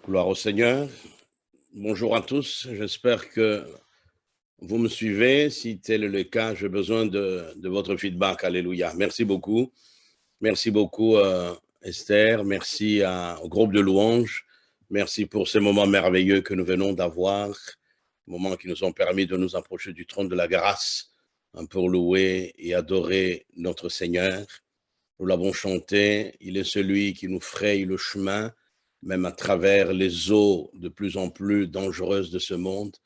Gloire au Seigneur. Bonjour à tous. J'espère que vous me suivez. Si tel est le cas, j'ai besoin de votre feedback. Alléluia. Merci beaucoup. Merci beaucoup, Esther. Merci au groupe de louanges. Merci pour ces moments merveilleux que nous venons d'avoir. Moments qui nous ont permis de nous approcher du trône de la grâce pour louer et adorer notre Seigneur. Nous l'avons chanté. Il est celui qui nous fraye le chemin, même à travers les eaux de plus en plus dangereuses de ce monde.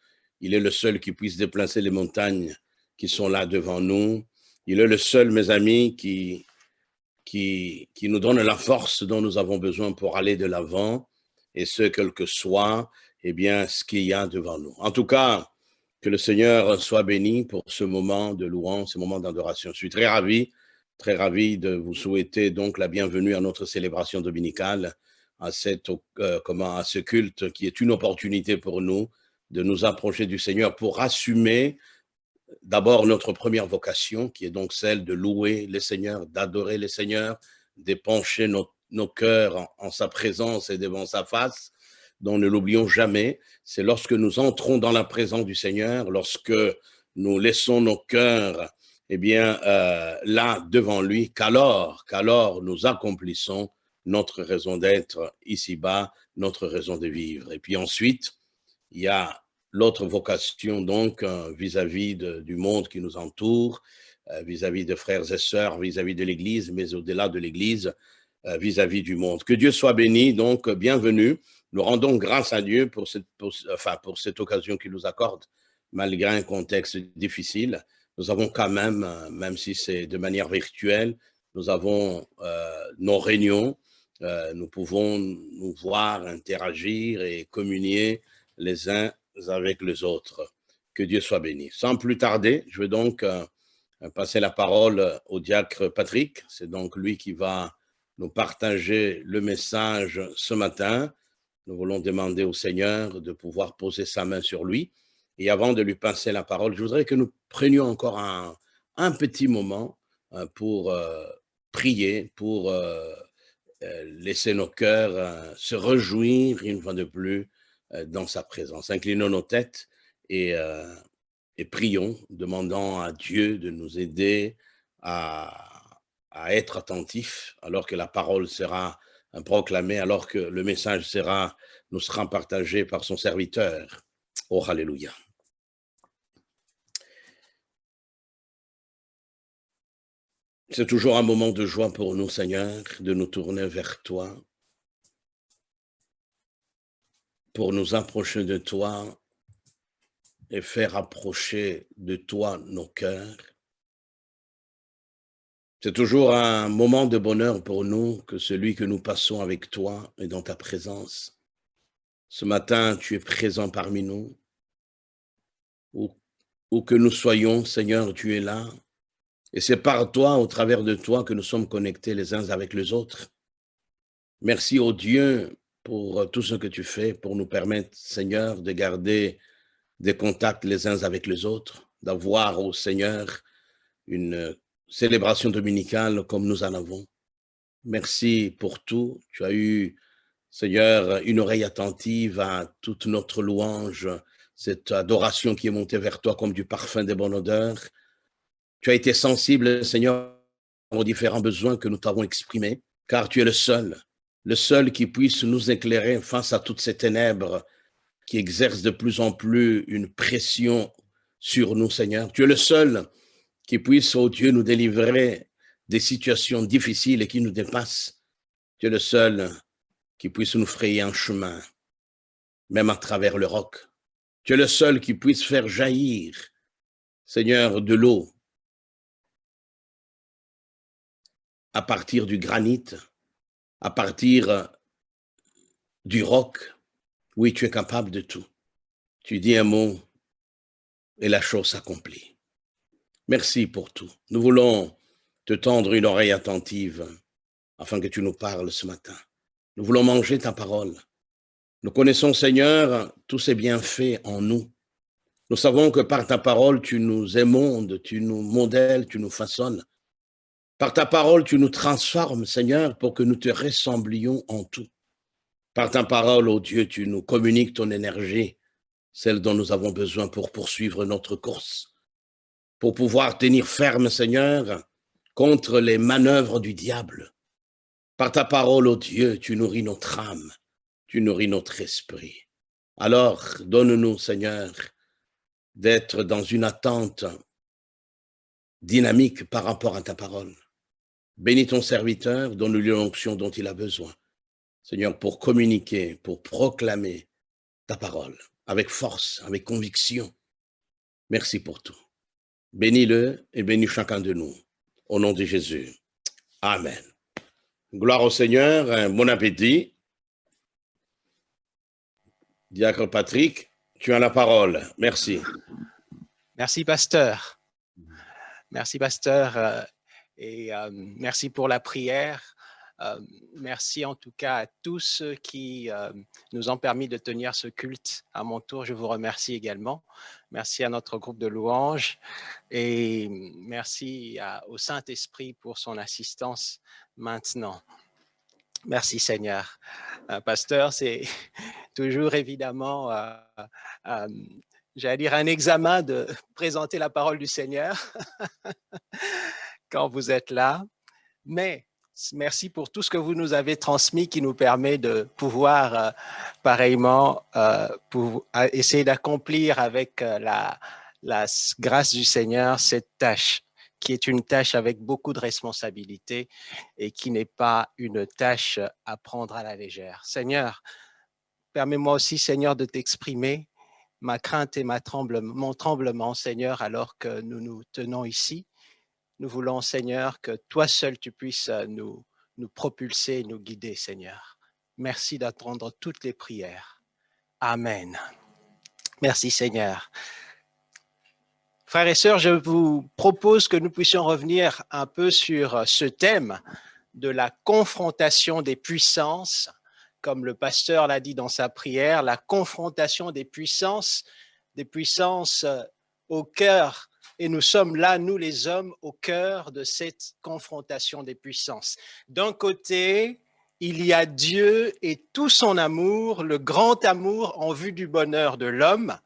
Il est le seul qui puisse déplacer les montagnes qui sont là devant nous. Il est le seul, mes amis, qui nous donne la force dont nous avons besoin pour aller de l'avant, et ce, quel que soit, ce qu'il y a devant nous. En tout cas, que le Seigneur soit béni pour ce moment de louange, ce moment d'adoration. Je suis très ravi de vous souhaiter donc la bienvenue à notre célébration dominicale, à ce culte qui est une opportunité pour nous de nous approcher du Seigneur pour assumer d'abord notre première vocation, qui est donc celle de louer le Seigneur, d'adorer le Seigneur, d'épancher nos cœurs en sa présence et devant sa face, dont ne l'oublions jamais. C'est lorsque nous entrons dans la présence du Seigneur, lorsque nous laissons nos cœurs là devant lui, qu'alors nous accomplissons notre raison d'être ici-bas, notre raison de vivre. Et puis ensuite, il y a l'autre vocation donc vis-à-vis du monde qui nous entoure, vis-à-vis de frères et sœurs, vis-à-vis de l'Église, mais au-delà de l'Église, vis-à-vis du monde. Que Dieu soit béni, donc bienvenue. Nous rendons grâce à Dieu pour cette occasion qu'il nous accorde, malgré un contexte difficile. Nous avons quand même si c'est de manière virtuelle, nous avons nos réunions, nous pouvons nous voir, interagir et communier les uns avec les autres. Que Dieu soit béni. Sans plus tarder, je vais donc passer la parole au diacre Patrick. C'est donc lui qui va nous partager le message ce matin. Nous voulons demander au Seigneur de pouvoir poser sa main sur lui. Et avant de lui passer la parole, je voudrais que nous prenions encore un petit moment pour prier, pour laisser nos cœurs se réjouir une fois de plus dans sa présence. Inclinons nos têtes et prions, demandant à Dieu de nous aider à être attentifs alors que la parole sera proclamée, alors que le message nous sera partagé par son serviteur. Oh, alléluia. C'est toujours un moment de joie pour nous, Seigneur, de nous tourner vers toi, pour nous approcher de toi et faire approcher de toi nos cœurs. C'est toujours un moment de bonheur pour nous que celui que nous passons avec toi et dans ta présence. Ce matin, tu es présent parmi nous. Où que nous soyons, Seigneur, tu es là. Et c'est par toi, au travers de toi, que nous sommes connectés les uns avec les autres. Merci au Dieu pour tout ce que tu fais, pour nous permettre, Seigneur, de garder des contacts les uns avec les autres, d'avoir au Seigneur une célébration dominicale comme nous en avons. Merci pour tout. Tu as eu, Seigneur, une oreille attentive à toute notre louange, cette adoration qui est montée vers toi comme du parfum de bonne odeur. Tu as été sensible, Seigneur, aux différents besoins que nous t'avons exprimés, car tu es le seul qui puisse nous éclairer face à toutes ces ténèbres qui exercent de plus en plus une pression sur nous, Seigneur. Tu es le seul qui puisse, oh Dieu, nous délivrer des situations difficiles et qui nous dépassent. Tu es le seul qui puisse nous frayer un chemin, même à travers le roc. Tu es le seul qui puisse faire jaillir, Seigneur, de l'eau à partir du granit, à partir du roc. Oui, tu es capable de tout. Tu dis un mot et la chose s'accomplit. Merci pour tout. Nous voulons te tendre une oreille attentive afin que tu nous parles ce matin. Nous voulons manger ta parole. Nous connaissons, Seigneur, tous ces bienfaits en nous. Nous savons que par ta parole, tu nous émondes, tu nous modèles, tu nous façonnes. Par ta parole, tu nous transformes, Seigneur, pour que nous te ressemblions en tout. Par ta parole, ô Dieu, tu nous communiques ton énergie, celle dont nous avons besoin pour poursuivre notre course, pour pouvoir tenir ferme, Seigneur, contre les manœuvres du diable. Par ta parole, ô Dieu, tu nourris notre âme, tu nourris notre esprit. Alors, donne-nous, Seigneur, d'être dans une attente dynamique par rapport à ta parole. Bénis ton serviteur, donne-lui l'onction dont il a besoin, Seigneur, pour communiquer, pour proclamer ta parole avec force, avec conviction. Merci pour tout. Bénis-le et bénis chacun de nous. Au nom de Jésus. Amen. Gloire au Seigneur, bon appétit. Diacre Patrick, tu as la parole. Merci. Merci, pasteur. Merci, pasteur. Merci pour la prière. Merci en tout cas à tous ceux qui nous ont permis de tenir ce culte. À mon tour, je vous remercie également. Merci à notre groupe de louanges et merci au Saint-Esprit pour son assistance maintenant. Merci Seigneur. Pasteur, c'est toujours évidemment, j'allais dire un examen de présenter la parole du Seigneur quand vous êtes là, mais merci pour tout ce que vous nous avez transmis qui nous permet de pouvoir pareillement essayer d'accomplir avec la grâce du Seigneur cette tâche qui est une tâche avec beaucoup de responsabilités et qui n'est pas une tâche à prendre à la légère. Seigneur, permets-moi aussi, Seigneur, de t'exprimer ma crainte et mon tremblement, Seigneur, alors que nous nous tenons ici. Nous voulons, Seigneur, que toi seul tu puisses nous propulser et nous guider, Seigneur. Merci d'attendre toutes les prières. Amen. Merci, Seigneur. Frères et sœurs, je vous propose que nous puissions revenir un peu sur ce thème de la confrontation des puissances, comme le pasteur l'a dit dans sa prière, la confrontation des puissances au cœur. Et nous sommes là, nous les hommes, au cœur de cette confrontation des puissances. D'un côté, il y a Dieu et tout son amour, le grand amour en vue du bonheur de l'homme.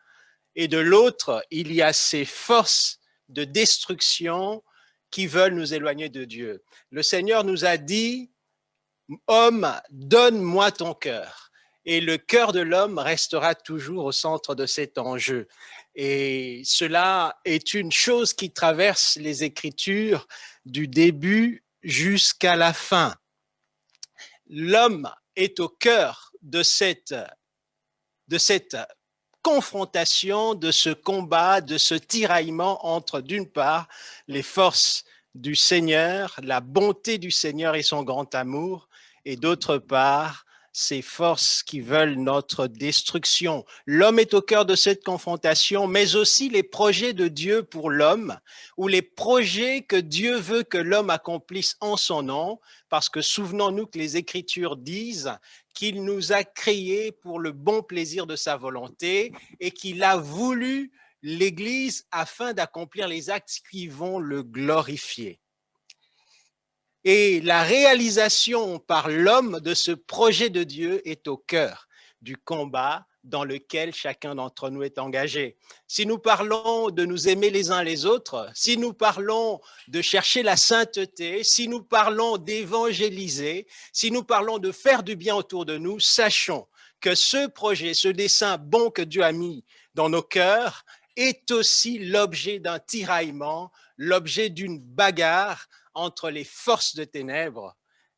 Et de l'autre, il y a ces forces de destruction qui veulent nous éloigner de Dieu. Le Seigneur nous a dit, « Homme, donne-moi ton cœur ». Et le cœur de l'homme restera toujours au centre de cet enjeu. Et cela est une chose qui traverse les Écritures du début jusqu'à la fin. L'homme est au cœur de cette confrontation, de ce combat, de ce tiraillement entre, d'une part, les forces du Seigneur, la bonté du Seigneur et son grand amour, et d'autre part, ces forces qui veulent notre destruction. L'homme est au cœur de cette confrontation, mais aussi les projets de Dieu pour l'homme, ou les projets que Dieu veut que l'homme accomplisse en son nom, parce que souvenons-nous que les Écritures disent qu'il nous a créés pour le bon plaisir de sa volonté et qu'il a voulu l'Église afin d'accomplir les actes qui vont le glorifier. Et la réalisation par l'homme de ce projet de Dieu est au cœur du combat dans lequel chacun d'entre nous est engagé. Si nous parlons de nous aimer les uns les autres, si nous parlons de chercher la sainteté, si nous parlons d'évangéliser, si nous parlons de faire du bien autour de nous, sachons que ce projet, ce dessein bon que Dieu a mis dans nos cœurs est aussi l'objet d'un tiraillement, l'objet d'une bagarre entre les forces de ténèbres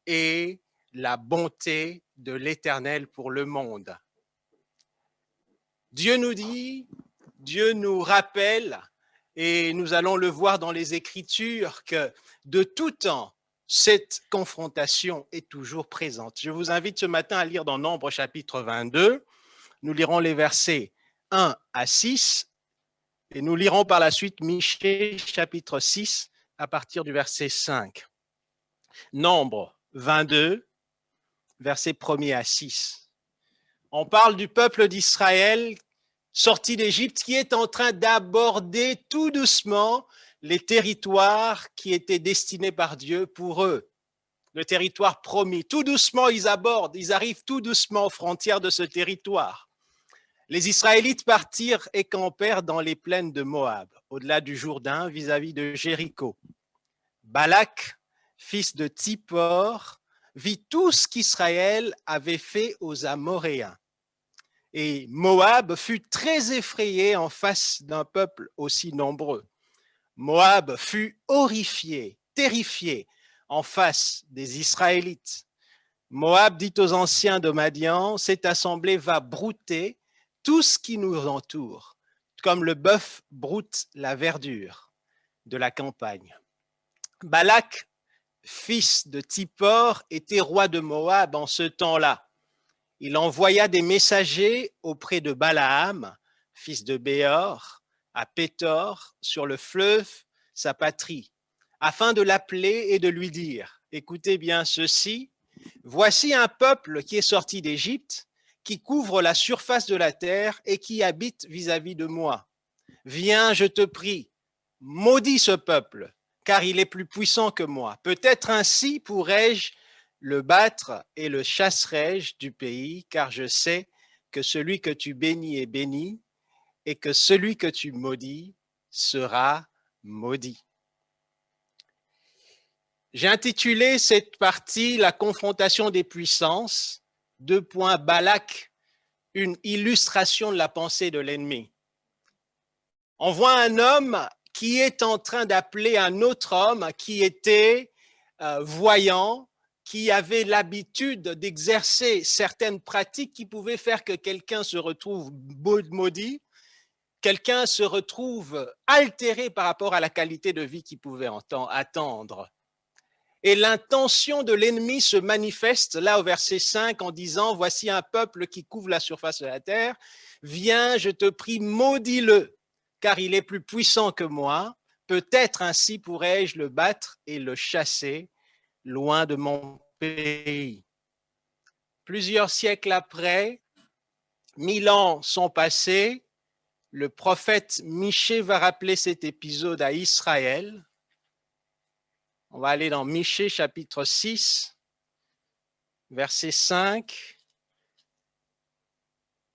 et la bonté de l'Éternel pour le monde. Dieu nous dit, Dieu nous rappelle, et nous allons le voir dans les Écritures, que de tout temps, cette confrontation est toujours présente. Je vous invite ce matin à lire dans Nombre chapitre 22. Nous lirons les versets 1 à 6 et nous lirons par la suite Michée chapitre 6 à partir du verset 5. Nombre 22, versets 1er à 6. On parle du peuple d'Israël sorti d'Égypte qui est en train d'aborder tout doucement les territoires qui étaient destinés par Dieu pour eux. le territoire promis. Tout doucement, ils abordent, ils arrivent tout doucement aux frontières de ce territoire. Les Israélites partirent et campèrent dans les plaines de Moab, au-delà du Jourdain, vis-à-vis de Jéricho. Balak, fils de Tsippor, vit tout ce qu'Israël avait fait aux Amoréens. Et Moab fut très effrayé en face d'un peuple aussi nombreux. Moab fut horrifié, terrifié en face des Israélites. Moab dit aux anciens de Madian, cette assemblée va brouter tout ce qui nous entoure, comme le bœuf broute la verdure de la campagne. Balak, fils de Tsippor, était roi de Moab en ce temps-là. Il envoya des messagers auprès de Balaam, fils de Béor, à Pétor, sur le fleuve, sa patrie, afin de l'appeler et de lui dire, écoutez bien ceci, voici un peuple qui est sorti d'Égypte, qui couvre la surface de la terre et qui habite vis-à-vis de moi. Viens, je te prie, maudis ce peuple, car il est plus puissant que moi. Peut-être ainsi pourrais-je le battre et le chasserai-je du pays, car je sais que celui que tu bénis est béni et que celui que tu maudis sera maudit. J'ai intitulé cette partie « La confrontation des puissances », Balak, une illustration de la pensée de l'ennemi. On voit un homme qui est en train d'appeler un autre homme qui était voyant, qui avait l'habitude d'exercer certaines pratiques qui pouvaient faire que quelqu'un se retrouve maudit, quelqu'un se retrouve altéré par rapport à la qualité de vie qu'il pouvait attendre. Et l'intention de l'ennemi se manifeste là au verset 5 en disant « Voici un peuple qui couvre la surface de la terre, viens, je te prie, maudis-le, car il est plus puissant que moi, peut-être ainsi pourrais-je le battre et le chasser loin de mon pays. » Plusieurs siècles après, 1000 ans sont passés, le prophète Michée va rappeler cet épisode à Israël. On va aller dans Michée chapitre 6, verset 5.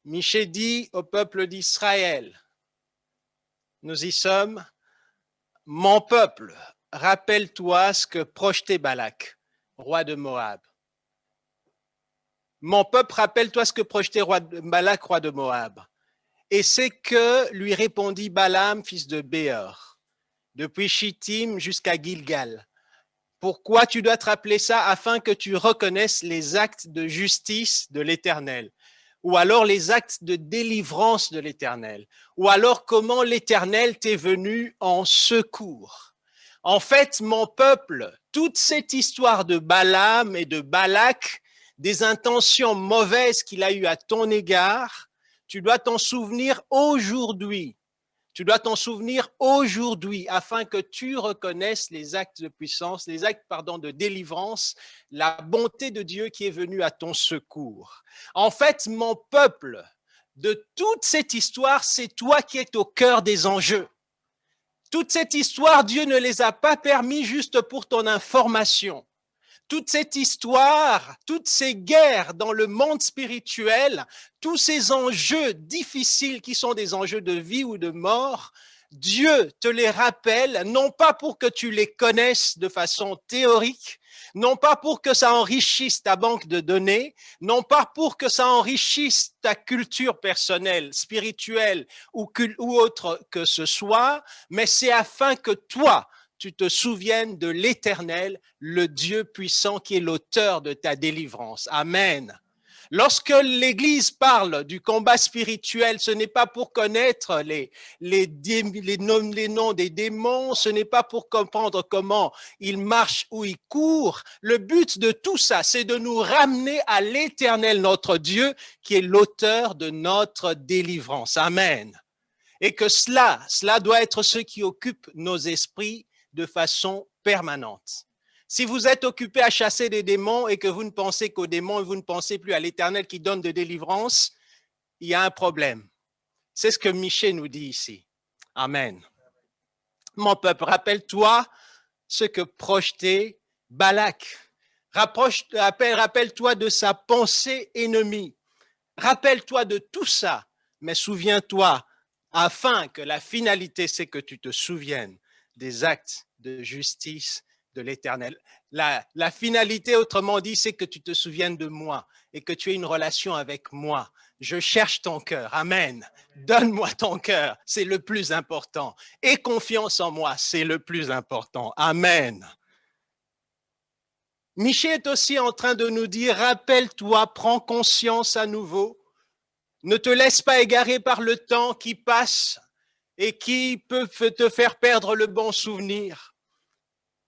Michée dit au peuple d'Israël, nous y sommes, mon peuple, rappelle-toi ce que projetait Balak, roi de Moab. Mon peuple, rappelle-toi ce que projetait Balak, roi de Moab. Et c'est que lui répondit Balaam, fils de Béor, depuis Chittim jusqu'à Gilgal. Pourquoi tu dois te rappeler ça? Afin que tu reconnaisses les actes de justice de l'Éternel, ou alors les actes de délivrance de l'Éternel, ou alors comment l'Éternel t'est venu en secours. En fait, mon peuple, toute cette histoire de Balaam et de Balak, des intentions mauvaises qu'il a eues à ton égard, tu dois t'en souvenir aujourd'hui. Tu dois t'en souvenir aujourd'hui afin que tu reconnaisses les actes de puissance, les actes, de délivrance, la bonté de Dieu qui est venue à ton secours. En fait, mon peuple, de toute cette histoire, c'est toi qui es au cœur des enjeux. Toute cette histoire, Dieu ne les a pas permis juste pour ton information. Toute cette histoire, toutes ces guerres dans le monde spirituel, tous ces enjeux difficiles qui sont des enjeux de vie ou de mort, Dieu te les rappelle, non pas pour que tu les connaisses de façon théorique, non pas pour que ça enrichisse ta banque de données, non pas pour que ça enrichisse ta culture personnelle, spirituelle ou autre que ce soit, mais c'est afin que toi, tu te souviennes de l'Éternel, le Dieu puissant qui est l'auteur de ta délivrance. Amen. Lorsque l'Église parle du combat spirituel, ce n'est pas pour connaître les noms des démons, ce n'est pas pour comprendre comment ils marchent ou ils courent. Le but de tout ça, c'est de nous ramener à l'Éternel, notre Dieu, qui est l'auteur de notre délivrance. Amen. Et que cela doit être ce qui occupe nos esprits de façon permanente. Si vous êtes occupé à chasser des démons et que vous ne pensez qu'aux démons et vous ne pensez plus à l'Éternel qui donne de délivrance, il y a un problème. C'est ce que Michée nous dit ici. Amen. Mon peuple, rappelle-toi ce que projetait Balak, Rappelle-toi de sa pensée ennemie. Rappelle-toi de tout ça, mais souviens-toi, afin que la finalité, c'est que tu te souviennes des actes de justice de l'Éternel. La finalité, autrement dit, c'est que tu te souviennes de moi et que tu aies une relation avec moi. Je cherche ton cœur. Amen. Donne-moi ton cœur. C'est le plus important. Aie confiance en moi. C'est le plus important. Amen. Michée est aussi en train de nous dire, rappelle-toi, prends conscience à nouveau. Ne te laisse pas égarer par le temps qui passe et qui peut te faire perdre le bon souvenir.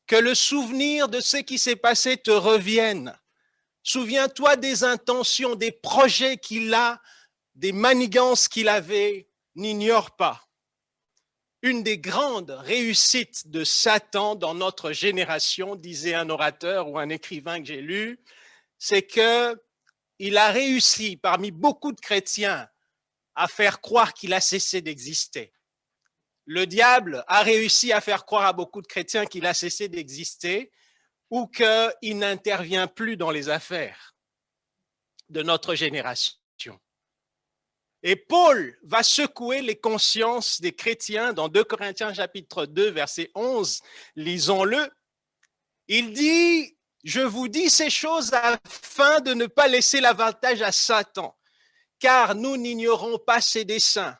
Que le souvenir de ce qui s'est passé te revienne. Souviens-toi des intentions, des projets qu'il a, des manigances qu'il avait, n'ignore pas. Une des grandes réussites de Satan dans notre génération, disait un orateur ou un écrivain que j'ai lu, c'est qu'il a réussi parmi beaucoup de chrétiens à faire croire qu'il a cessé d'exister. Le diable a réussi à faire croire à beaucoup de chrétiens qu'il a cessé d'exister ou qu'il n'intervient plus dans les affaires de notre génération. Et Paul va secouer les consciences des chrétiens dans 2 Corinthiens chapitre 2, verset 11. Lisons-le. Il dit, je vous dis ces choses afin de ne pas laisser l'avantage à Satan, car nous n'ignorons pas ses desseins.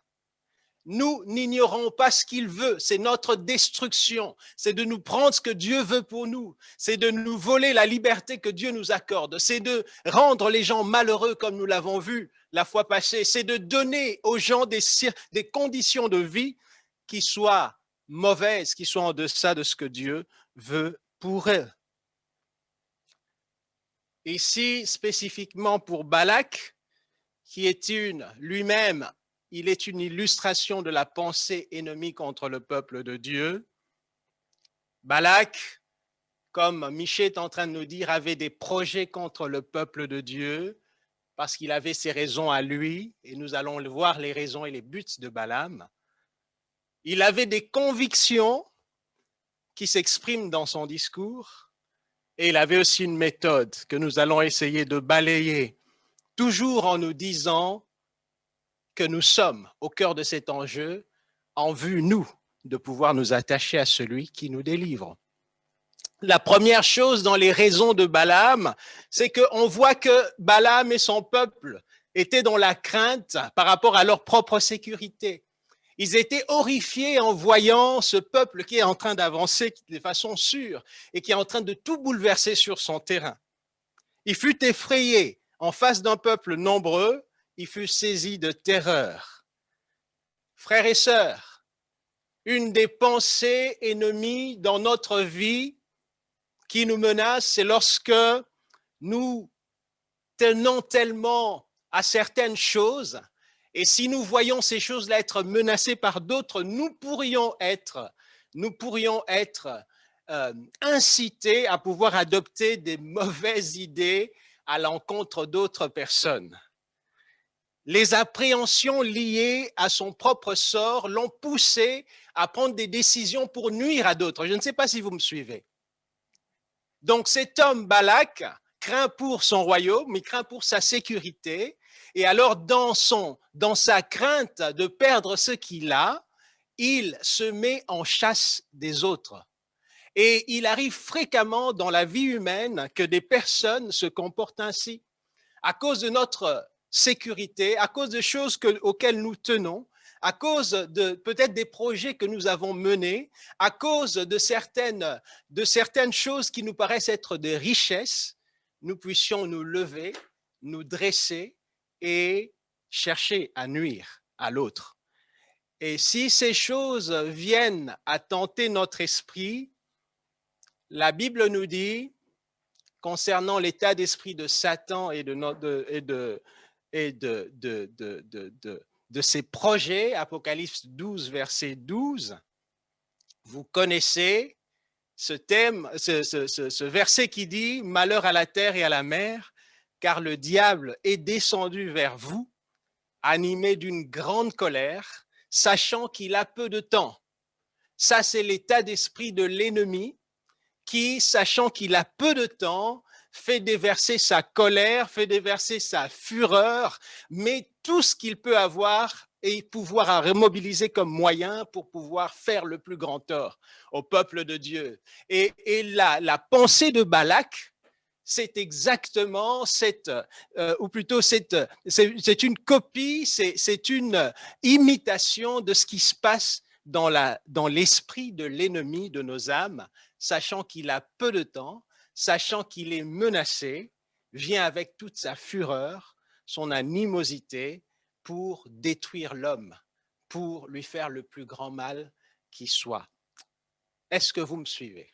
Nous n'ignorons pas ce qu'il veut, c'est notre destruction, c'est de nous prendre ce que Dieu veut pour nous, c'est de nous voler la liberté que Dieu nous accorde, c'est de rendre les gens malheureux comme nous l'avons vu la fois passée, c'est de donner aux gens des conditions de vie qui soient mauvaises, qui soient en deçà de ce que Dieu veut pour eux. Ici, spécifiquement pour Balak, qui est lui-même, il est une illustration de la pensée ennemie contre le peuple de Dieu. Balak, comme Michée est en train de nous dire, avait des projets contre le peuple de Dieu parce qu'il avait ses raisons à lui, et nous allons voir les raisons et les buts de Balaam. Il avait des convictions qui s'expriment dans son discours, et il avait aussi une méthode que nous allons essayer de balayer, toujours en nous disant que nous sommes au cœur de cet enjeu en vue, nous, de pouvoir nous attacher à celui qui nous délivre. La première chose dans les raisons de Balaam, c'est qu'on voit que Balaam et son peuple étaient dans la crainte par rapport à leur propre sécurité. Ils étaient horrifiés en voyant ce peuple qui est en train d'avancer de façon sûre et qui est en train de tout bouleverser sur son terrain. Il fut effrayé en face d'un peuple nombreux, il fut saisi de terreur. Frères et sœurs, une des pensées ennemies dans notre vie qui nous menace, c'est lorsque nous tenons tellement à certaines choses, et si nous voyons ces choses-là être menacées par d'autres, nous pourrions être incités à pouvoir adopter des mauvaises idées à l'encontre d'autres personnes. Les appréhensions liées à son propre sort l'ont poussé à prendre des décisions pour nuire à d'autres. Je ne sais pas si vous me suivez. Donc cet homme Balak craint pour son royaume, il craint pour sa sécurité, et alors dans sa crainte de perdre ce qu'il a, il se met en chasse des autres. Et il arrive fréquemment dans la vie humaine que des personnes se comportent ainsi. À cause de notre sécurité, à cause de choses auxquelles nous tenons, à cause de peut-être des projets que nous avons menés, à cause de certaines choses qui nous paraissent être des richesses, nous puissions nous lever, nous dresser et chercher à nuire à l'autre. Et si ces choses viennent à tenter notre esprit, la Bible nous dit, concernant l'état d'esprit de Satan et de ses projets, Apocalypse 12, verset 12, vous connaissez ce thème, ce verset qui dit « Malheur à la terre et à la mer, car le diable est descendu vers vous, animé d'une grande colère, sachant qu'il a peu de temps. » Ça, c'est l'état d'esprit de l'ennemi qui, sachant qu'il a peu de temps, fait déverser sa colère, fait déverser sa fureur, met tout ce qu'il peut avoir et pouvoir à remobiliser comme moyen pour pouvoir faire le plus grand tort au peuple de Dieu. Et la pensée de Balak, c'est exactement c'est une copie, c'est une imitation de ce qui se passe dans l'esprit de l'ennemi de nos âmes, sachant qu'il a peu de temps, sachant qu'il est menacé, vient avec toute sa fureur, son animosité pour détruire l'homme, pour lui faire le plus grand mal qui soit. Est-ce que vous me suivez?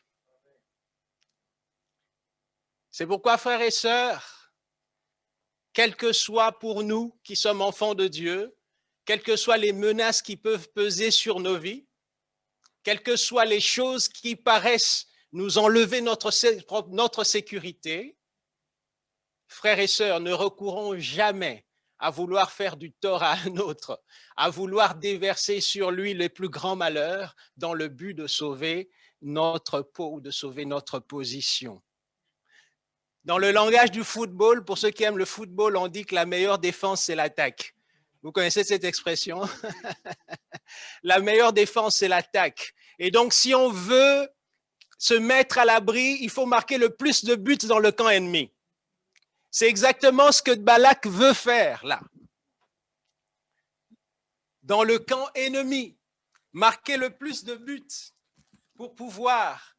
C'est pourquoi, frères et sœurs, quel que soit pour nous qui sommes enfants de Dieu, quelles que soient les menaces qui peuvent peser sur nos vies, quelles que soient les choses qui paraissent nous enlever notre sécurité, frères et sœurs, ne recourons jamais à vouloir faire du tort à un autre, à vouloir déverser sur lui les plus grands malheurs dans le but de sauver notre peau ou de sauver notre position. Dans le langage du football, pour ceux qui aiment le football, on dit que la meilleure défense, c'est l'attaque. Vous connaissez cette expression? La meilleure défense, c'est l'attaque. Et donc, si on veut se mettre à l'abri, il faut marquer le plus de buts dans le camp ennemi. C'est exactement ce que Balak veut faire là. Dans le camp ennemi, marquer le plus de buts pour pouvoir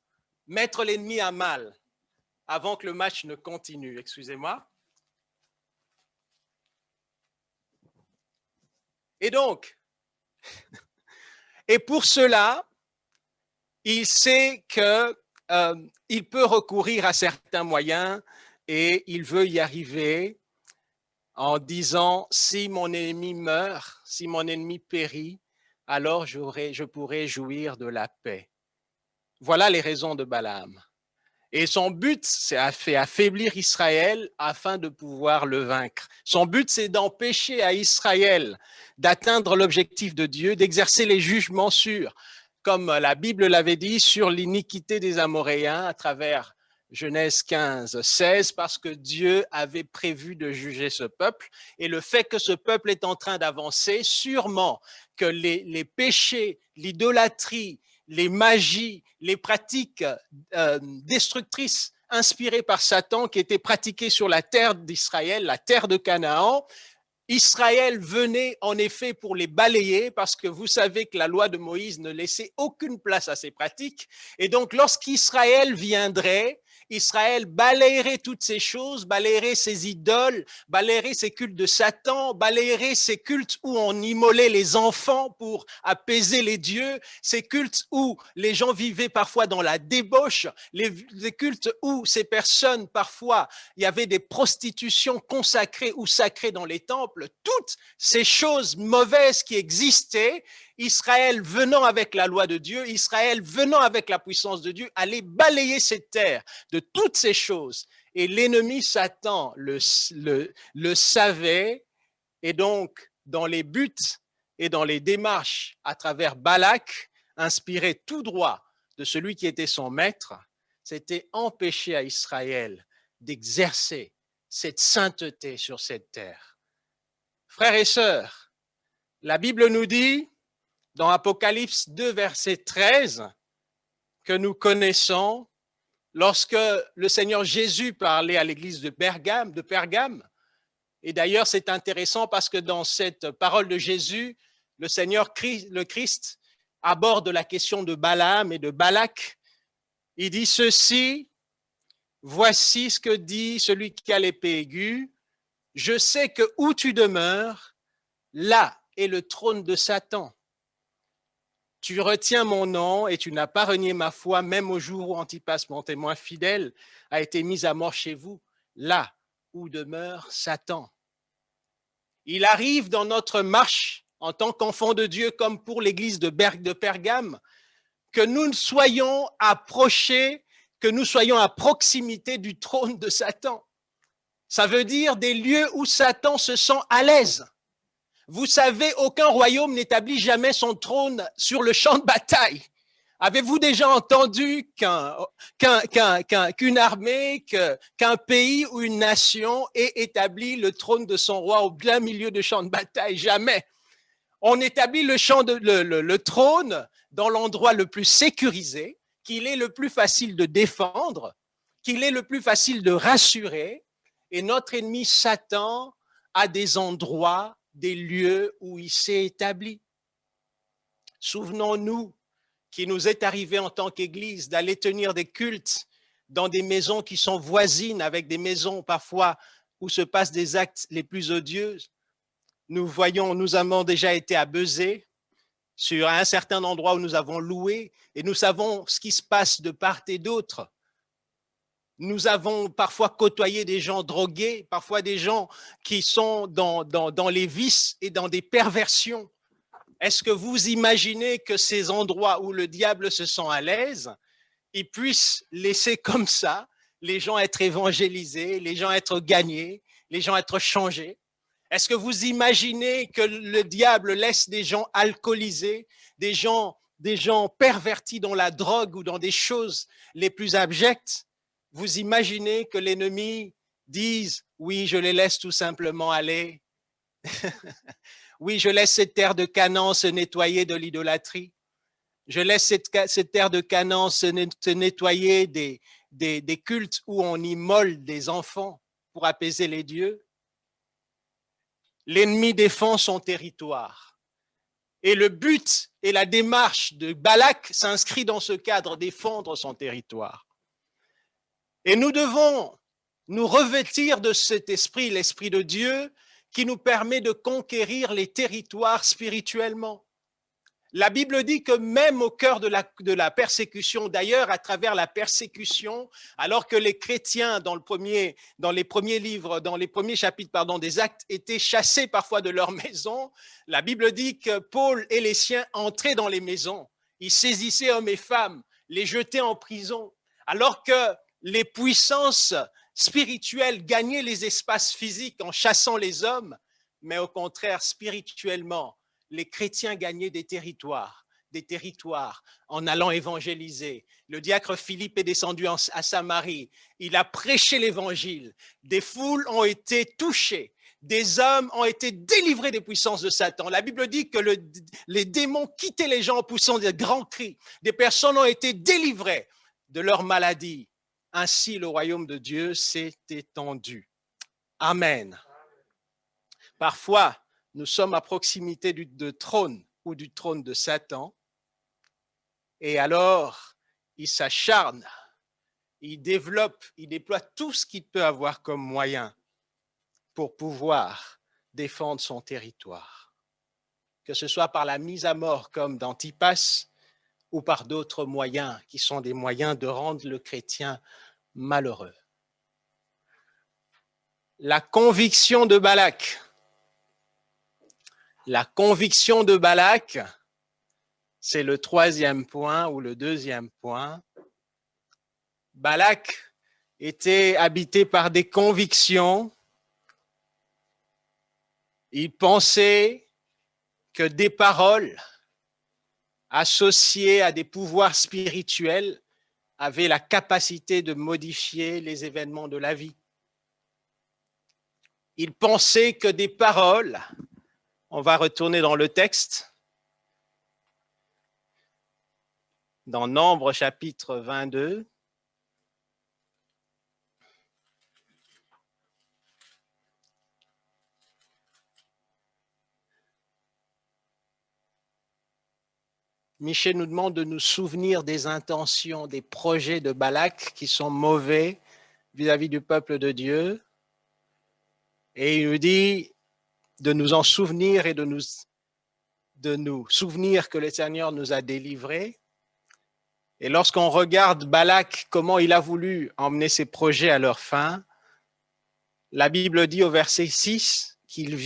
mettre l'ennemi à mal avant que le match ne continue. Excusez-moi. Et donc, et pour cela, il sait qu'il peut recourir à certains moyens et il veut y arriver en disant, si mon ennemi meurt, si mon ennemi périt, alors je pourrai jouir de la paix. Voilà les raisons de Balaam. Et son but, c'est affaiblir Israël afin de pouvoir le vaincre. Son but, c'est d'empêcher à Israël d'atteindre l'objectif de Dieu, d'exercer les jugements sûrs, comme la Bible l'avait dit, sur l'iniquité des Amoréens à travers Genèse 15, 16, parce que Dieu avait prévu de juger ce peuple. Et le fait que ce peuple est en train d'avancer, sûrement que les péchés, l'idolâtrie, les magies, les pratiques destructrices inspirées par Satan qui étaient pratiquées sur la terre d'Israël, la terre de Canaan, Israël venait en effet pour les balayer parce que vous savez que la loi de Moïse ne laissait aucune place à ces pratiques. Et donc, lorsqu'Israël viendrait, Israël balayerait toutes ces choses, balayerait ces idoles, balayerait ces cultes de Satan, balayerait ces cultes où on immolait les enfants pour apaiser les dieux, ces cultes où les gens vivaient parfois dans la débauche, les cultes où ces personnes, parfois, il y avait des prostitutions consacrées ou sacrées dans les temples, toutes ces choses mauvaises qui existaient, Israël venant avec la loi de Dieu, Israël venant avec la puissance de Dieu, allait balayer cette terre de toutes ces choses. Et l'ennemi Satan le savait, et donc dans les buts et dans les démarches à travers Balak, inspiré tout droit de celui qui était son maître, c'était empêcher à Israël d'exercer cette sainteté sur cette terre. Frères et sœurs, la Bible nous dit, dans Apocalypse 2, verset 13, que nous connaissons, lorsque le Seigneur Jésus parlait à l'église de Pergame, et d'ailleurs c'est intéressant parce que dans cette parole de Jésus, le Seigneur, le Christ, aborde la question de Balaam et de Balak. Il dit ceci, voici ce que dit celui qui a l'épée aiguë, je sais que où tu demeures, là est le trône de Satan. Tu retiens mon nom et tu n'as pas renié ma foi, même au jour où Antipas, mon témoin fidèle, a été mis à mort chez vous, là où demeure Satan. Il arrive dans notre marche en tant qu'enfants de Dieu, comme pour l'église de Pergame, que nous soyons approchés, que nous soyons à proximité du trône de Satan. Ça veut dire des lieux où Satan se sent à l'aise. Vous savez, aucun royaume n'établit jamais son trône sur le champ de bataille. Avez-vous déjà entendu qu'une armée, qu'un pays ou une nation ait établi le trône de son roi au plein milieu de champ de bataille? Jamais. On établit le trône dans l'endroit le plus sécurisé, qu'il est le plus facile de défendre, qu'il est le plus facile de rassurer. Et notre ennemi Satan a des endroits, des lieux où il s'est établi. Souvenons-nous qu'il nous est arrivé en tant qu'Église d'aller tenir des cultes dans des maisons qui sont voisines avec des maisons parfois où se passent des actes les plus odieux. Nous avons déjà été à Bezé, sur un certain endroit où nous avons loué, et nous savons ce qui se passe de part et d'autre. Nous avons parfois côtoyé des gens drogués, parfois des gens qui sont dans les vices et dans des perversions. Est-ce que vous imaginez que ces endroits où le diable se sent à l'aise, il puisse laisser comme ça les gens être évangélisés, les gens être gagnés, les gens être changés? Est-ce que vous imaginez que le diable laisse des gens alcoolisés, des gens pervertis dans la drogue ou dans des choses les plus abjectes? Vous imaginez que l'ennemi dise « Oui, je les laisse tout simplement aller. Oui, je laisse cette terre de Canaan se nettoyer de l'idolâtrie. Je laisse cette terre de Canaan se nettoyer des cultes où on immole des enfants pour apaiser les dieux. » L'ennemi défend son territoire. Et le but et la démarche de Balak s'inscrit dans ce cadre, défendre son territoire. Et nous devons nous revêtir de cet esprit, l'esprit de Dieu, qui nous permet de conquérir les territoires spirituellement. La Bible dit que même au cœur de la persécution, d'ailleurs à travers la persécution, alors que les chrétiens dans les premiers chapitres des Actes étaient chassés parfois de leur maison, la Bible dit que Paul et les siens entraient dans les maisons, ils saisissaient hommes et femmes, les jetaient en prison, alors que les puissances spirituelles gagnaient les espaces physiques en chassant les hommes, mais au contraire spirituellement, les chrétiens gagnaient des territoires en allant évangéliser. Le diacre Philippe est descendu à Samarie, il a prêché l'évangile, des foules ont été touchées, des hommes ont été délivrés des puissances de Satan. La Bible dit que les démons quittaient les gens en poussant des grands cris, des personnes ont été délivrées de leur maladie. Ainsi, le royaume de Dieu s'est étendu. Amen. Parfois, nous sommes à proximité du trône ou du trône de Satan. Et alors, il s'acharne, il développe, il déploie tout ce qu'il peut avoir comme moyen pour pouvoir défendre son territoire. Que ce soit par la mise à mort comme d'Antipas ou par d'autres moyens qui sont des moyens de rendre le chrétien malheureux. La conviction de Balak. La conviction de Balak, c'est le troisième point ou le deuxième point. Balak était habité par des convictions. Il pensait que des paroles associées à des pouvoirs spirituels avaient la capacité de modifier les événements de la vie. Il pensait que des paroles, on va retourner dans le texte, dans Nombre chapitre 22. Michel nous demande de nous souvenir des intentions, des projets de Balak qui sont mauvais vis-à-vis du peuple de Dieu. Et il nous dit de nous en souvenir et de nous souvenir que le Seigneur nous a délivrés. Et lorsqu'on regarde Balak, comment il a voulu emmener ses projets à leur fin, la Bible dit au verset 6 qu'il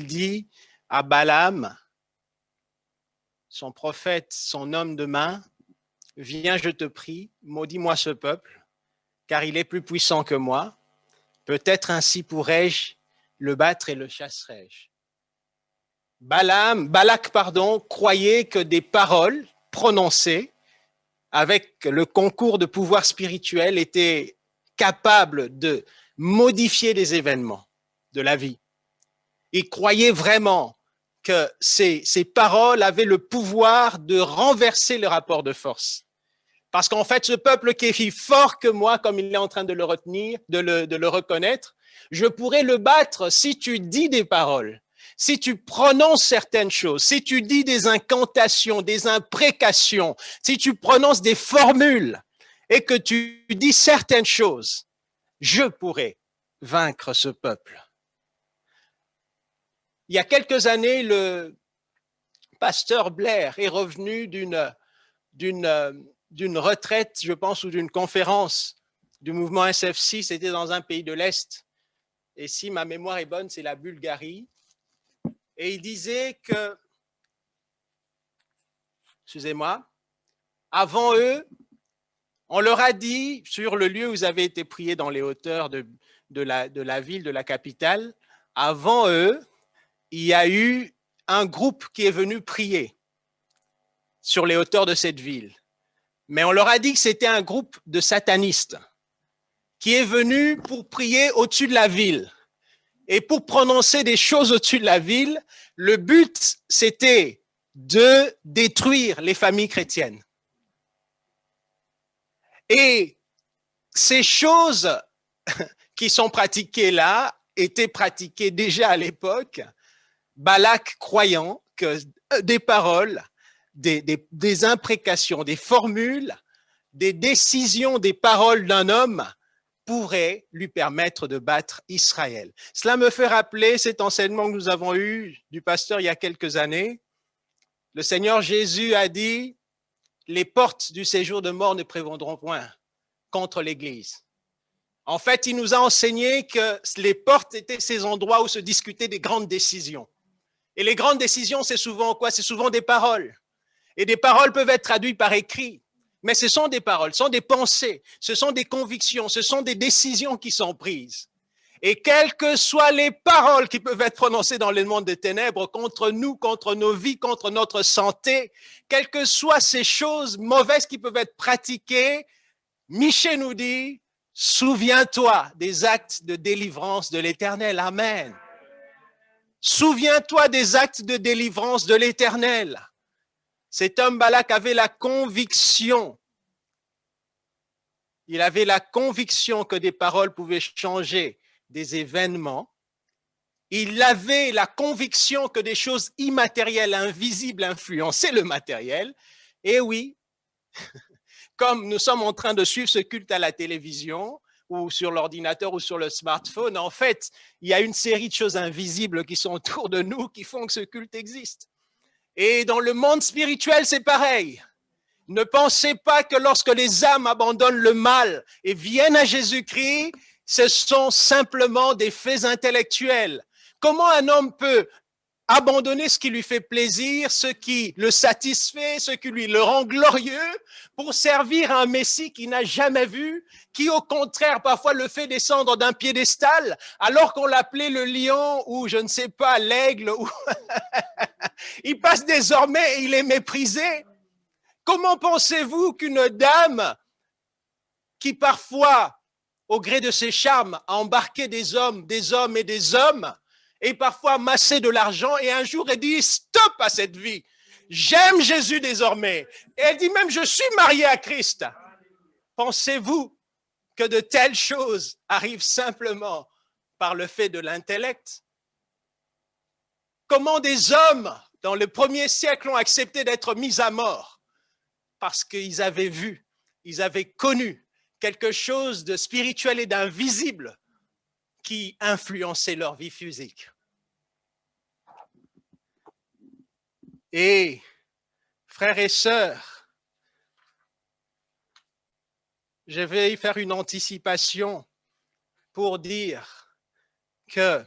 dit à Balaam, son prophète, son homme de main, « Viens, je te prie, maudis-moi ce peuple, car il est plus puissant que moi. Peut-être ainsi pourrais-je le battre et le chasserai-je. » Balak, croyait que des paroles prononcées avec le concours de pouvoir spirituel, était capable de modifier les événements de la vie. Il croyait vraiment que ces paroles avaient le pouvoir de renverser le rapport de force. Parce qu'en fait, ce peuple qui est plus fort que moi, comme il est en train de le retenir, de le reconnaître, je pourrais le battre si tu dis des paroles, si tu prononces certaines choses, si tu dis des incantations, des imprécations, si tu prononces des formules et que tu dis certaines choses, je pourrais vaincre ce peuple. Il y a quelques années, le pasteur Blair est revenu d'une retraite, je pense, ou d'une conférence du mouvement SF6, c'était dans un pays de l'Est. Et si ma mémoire est bonne, c'est la Bulgarie. Et il disait que, excusez-moi, avant eux, on leur a dit, sur le lieu où vous avez été priés dans les hauteurs de la ville, de la capitale, avant eux, il y a eu un groupe qui est venu prier sur les hauteurs de cette ville. Mais on leur a dit que c'était un groupe de satanistes qui est venu pour prier au-dessus de la ville. Et pour prononcer des choses au-dessus de la ville, le but, c'était de détruire les familles chrétiennes. Et ces choses qui sont pratiquées là étaient pratiquées déjà à l'époque. Balak croyant que des paroles, des imprécations, des formules, des décisions, des paroles d'un homme pourraient lui permettre de battre Israël. Cela me fait rappeler cet enseignement que nous avons eu du pasteur il y a quelques années. Le Seigneur Jésus a dit, les portes du séjour de mort ne prévaudront point contre l'Église. En fait, il nous a enseigné que les portes étaient ces endroits où se discutaient des grandes décisions. Et les grandes décisions, c'est souvent quoi? C'est souvent des paroles. Et des paroles peuvent être traduites par écrit. Mais ce sont des paroles, ce sont des pensées, ce sont des convictions, ce sont des décisions qui sont prises. Et quelles que soient les paroles qui peuvent être prononcées dans le monde des ténèbres contre nous, contre nos vies, contre notre santé, quelles que soient ces choses mauvaises qui peuvent être pratiquées, Michée nous dit, souviens-toi des actes de délivrance de l'Éternel. Amen. Souviens-toi des actes de délivrance de l'Éternel. Cet homme Balak avait la conviction, il avait la conviction que des paroles pouvaient changer des événements. Il avait la conviction que des choses immatérielles, invisibles, influençaient le matériel. Et oui, comme nous sommes en train de suivre ce culte à la télévision ou sur l'ordinateur ou sur le smartphone, en fait, il y a une série de choses invisibles qui sont autour de nous qui font que ce culte existe. Et dans le monde spirituel, c'est pareil. Ne pensez pas que lorsque les âmes abandonnent le mal et viennent à Jésus-Christ, ce sont simplement des faits intellectuels. Comment un homme peut abandonner ce qui lui fait plaisir, ce qui le satisfait, ce qui lui le rend glorieux, pour servir un Messie qu'il n'a jamais vu, qui au contraire parfois le fait descendre d'un piédestal, alors qu'on l'appelait le lion ou je ne sais pas, l'aigle, ou il passe désormais et il est méprisé. Comment pensez-vous qu'une dame qui parfois, au gré de ses charmes, a embarqué des hommes et des hommes, et parfois amassé de l'argent, et un jour elle dit stop à cette vie, j'aime Jésus désormais, et elle dit même je suis mariée à Christ. Pensez-vous que de telles choses arrivent simplement par le fait de l'intellect? Comment des hommes dans le 1er siècle ont accepté d'être mis à mort? Parce qu'ils avaient vu, ils avaient connu quelque chose de spirituel et d'invisible qui influençait leur vie physique. Et frères et sœurs, je vais y faire une anticipation pour dire que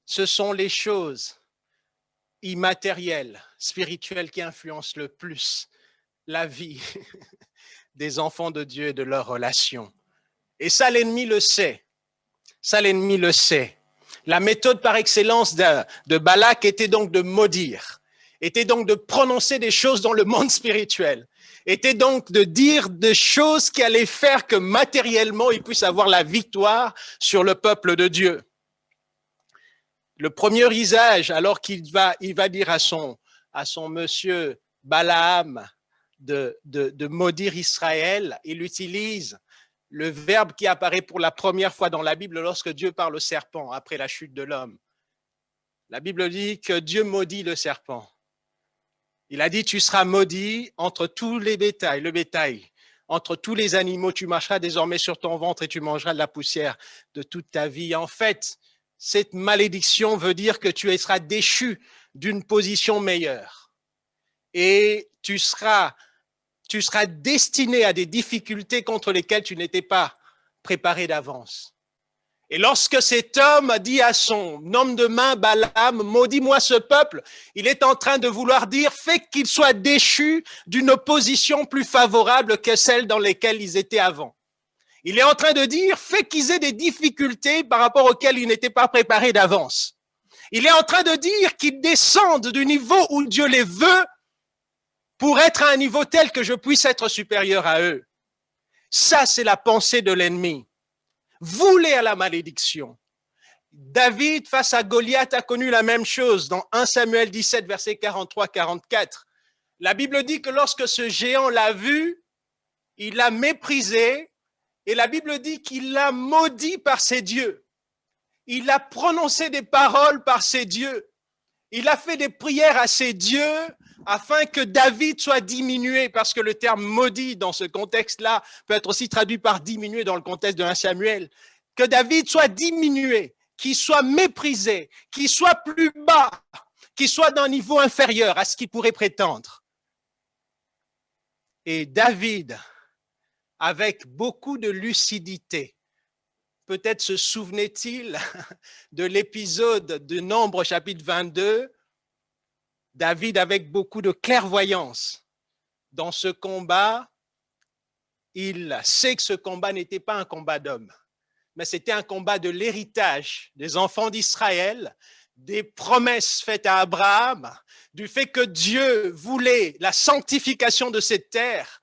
ce sont les choses immatérielles, spirituelles qui influencent le plus la vie des enfants de Dieu et de leurs relations. Et ça, l'ennemi le sait. Ça, l'ennemi le sait. La méthode par excellence de Balak était donc de maudire, était donc de prononcer des choses dans le monde spirituel. était donc de dire des choses qui allaient faire que matériellement, il puisse avoir la victoire sur le peuple de Dieu. Le premier usage, alors qu'il va dire à son monsieur Balaam de maudire Israël, il utilise le verbe qui apparaît pour la première fois dans la Bible lorsque Dieu parle au serpent après la chute de l'homme. La Bible dit que Dieu maudit le serpent. Il a dit, tu seras maudit entre tous les bétails, le bétail, entre tous les animaux, tu marcheras désormais sur ton ventre et tu mangeras de la poussière de toute ta vie. En fait, cette malédiction veut dire que tu seras déchu d'une position meilleure et tu seras destiné à des difficultés contre lesquelles tu n'étais pas préparé d'avance. Et lorsque cet homme a dit à son homme de main, Balaam, maudis-moi ce peuple, il est en train de vouloir dire, fais qu'il soit déchu d'une position plus favorable que celle dans laquelle ils étaient avant. Il est en train de dire, fais qu'ils aient des difficultés par rapport auxquelles ils n'étaient pas préparés d'avance. Il est en train de dire qu'ils descendent du niveau où Dieu les veut pour être à un niveau tel que je puisse être supérieur à eux. Ça, c'est la pensée de l'ennemi. Vouler à la malédiction. David, face à Goliath, a connu la même chose dans 1 Samuel 17, versets 43-44. La Bible dit que lorsque ce géant l'a vu, il l'a méprisé et la Bible dit qu'il l'a maudit par ses dieux. Il a prononcé des paroles par ses dieux. Il a fait des prières à ses dieux afin que David soit diminué, parce que le terme maudit dans ce contexte-là peut être aussi traduit par diminué dans le contexte de 1 Samuel. Que David soit diminué, qu'il soit méprisé, qu'il soit plus bas, qu'il soit d'un niveau inférieur à ce qu'il pourrait prétendre. Et David, avec beaucoup de lucidité, peut-être se souvenait-il de l'épisode de Nombre chapitre 22, David, avec beaucoup de clairvoyance, dans ce combat, il sait que ce combat n'était pas un combat d'hommes, mais c'était un combat de l'héritage des enfants d'Israël, des promesses faites à Abraham, du fait que Dieu voulait la sanctification de cette terre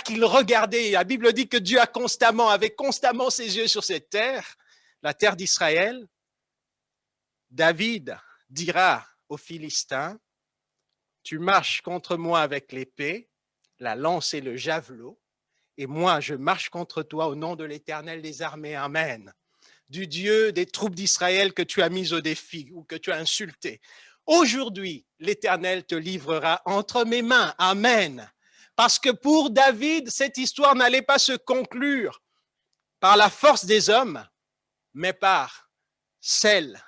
qu'il regardait. La Bible dit que Dieu avait constamment ses yeux sur cette terre, la terre d'Israël. David dira aux Philistins, tu marches contre moi avec l'épée, la lance et le javelot, et moi je marche contre toi au nom de l'Éternel des armées. Amen. Du Dieu des troupes d'Israël que tu as mis au défi ou que tu as insulté. Aujourd'hui, l'Éternel te livrera entre mes mains. Amen. Parce que pour David, cette histoire n'allait pas se conclure par la force des hommes, mais par celle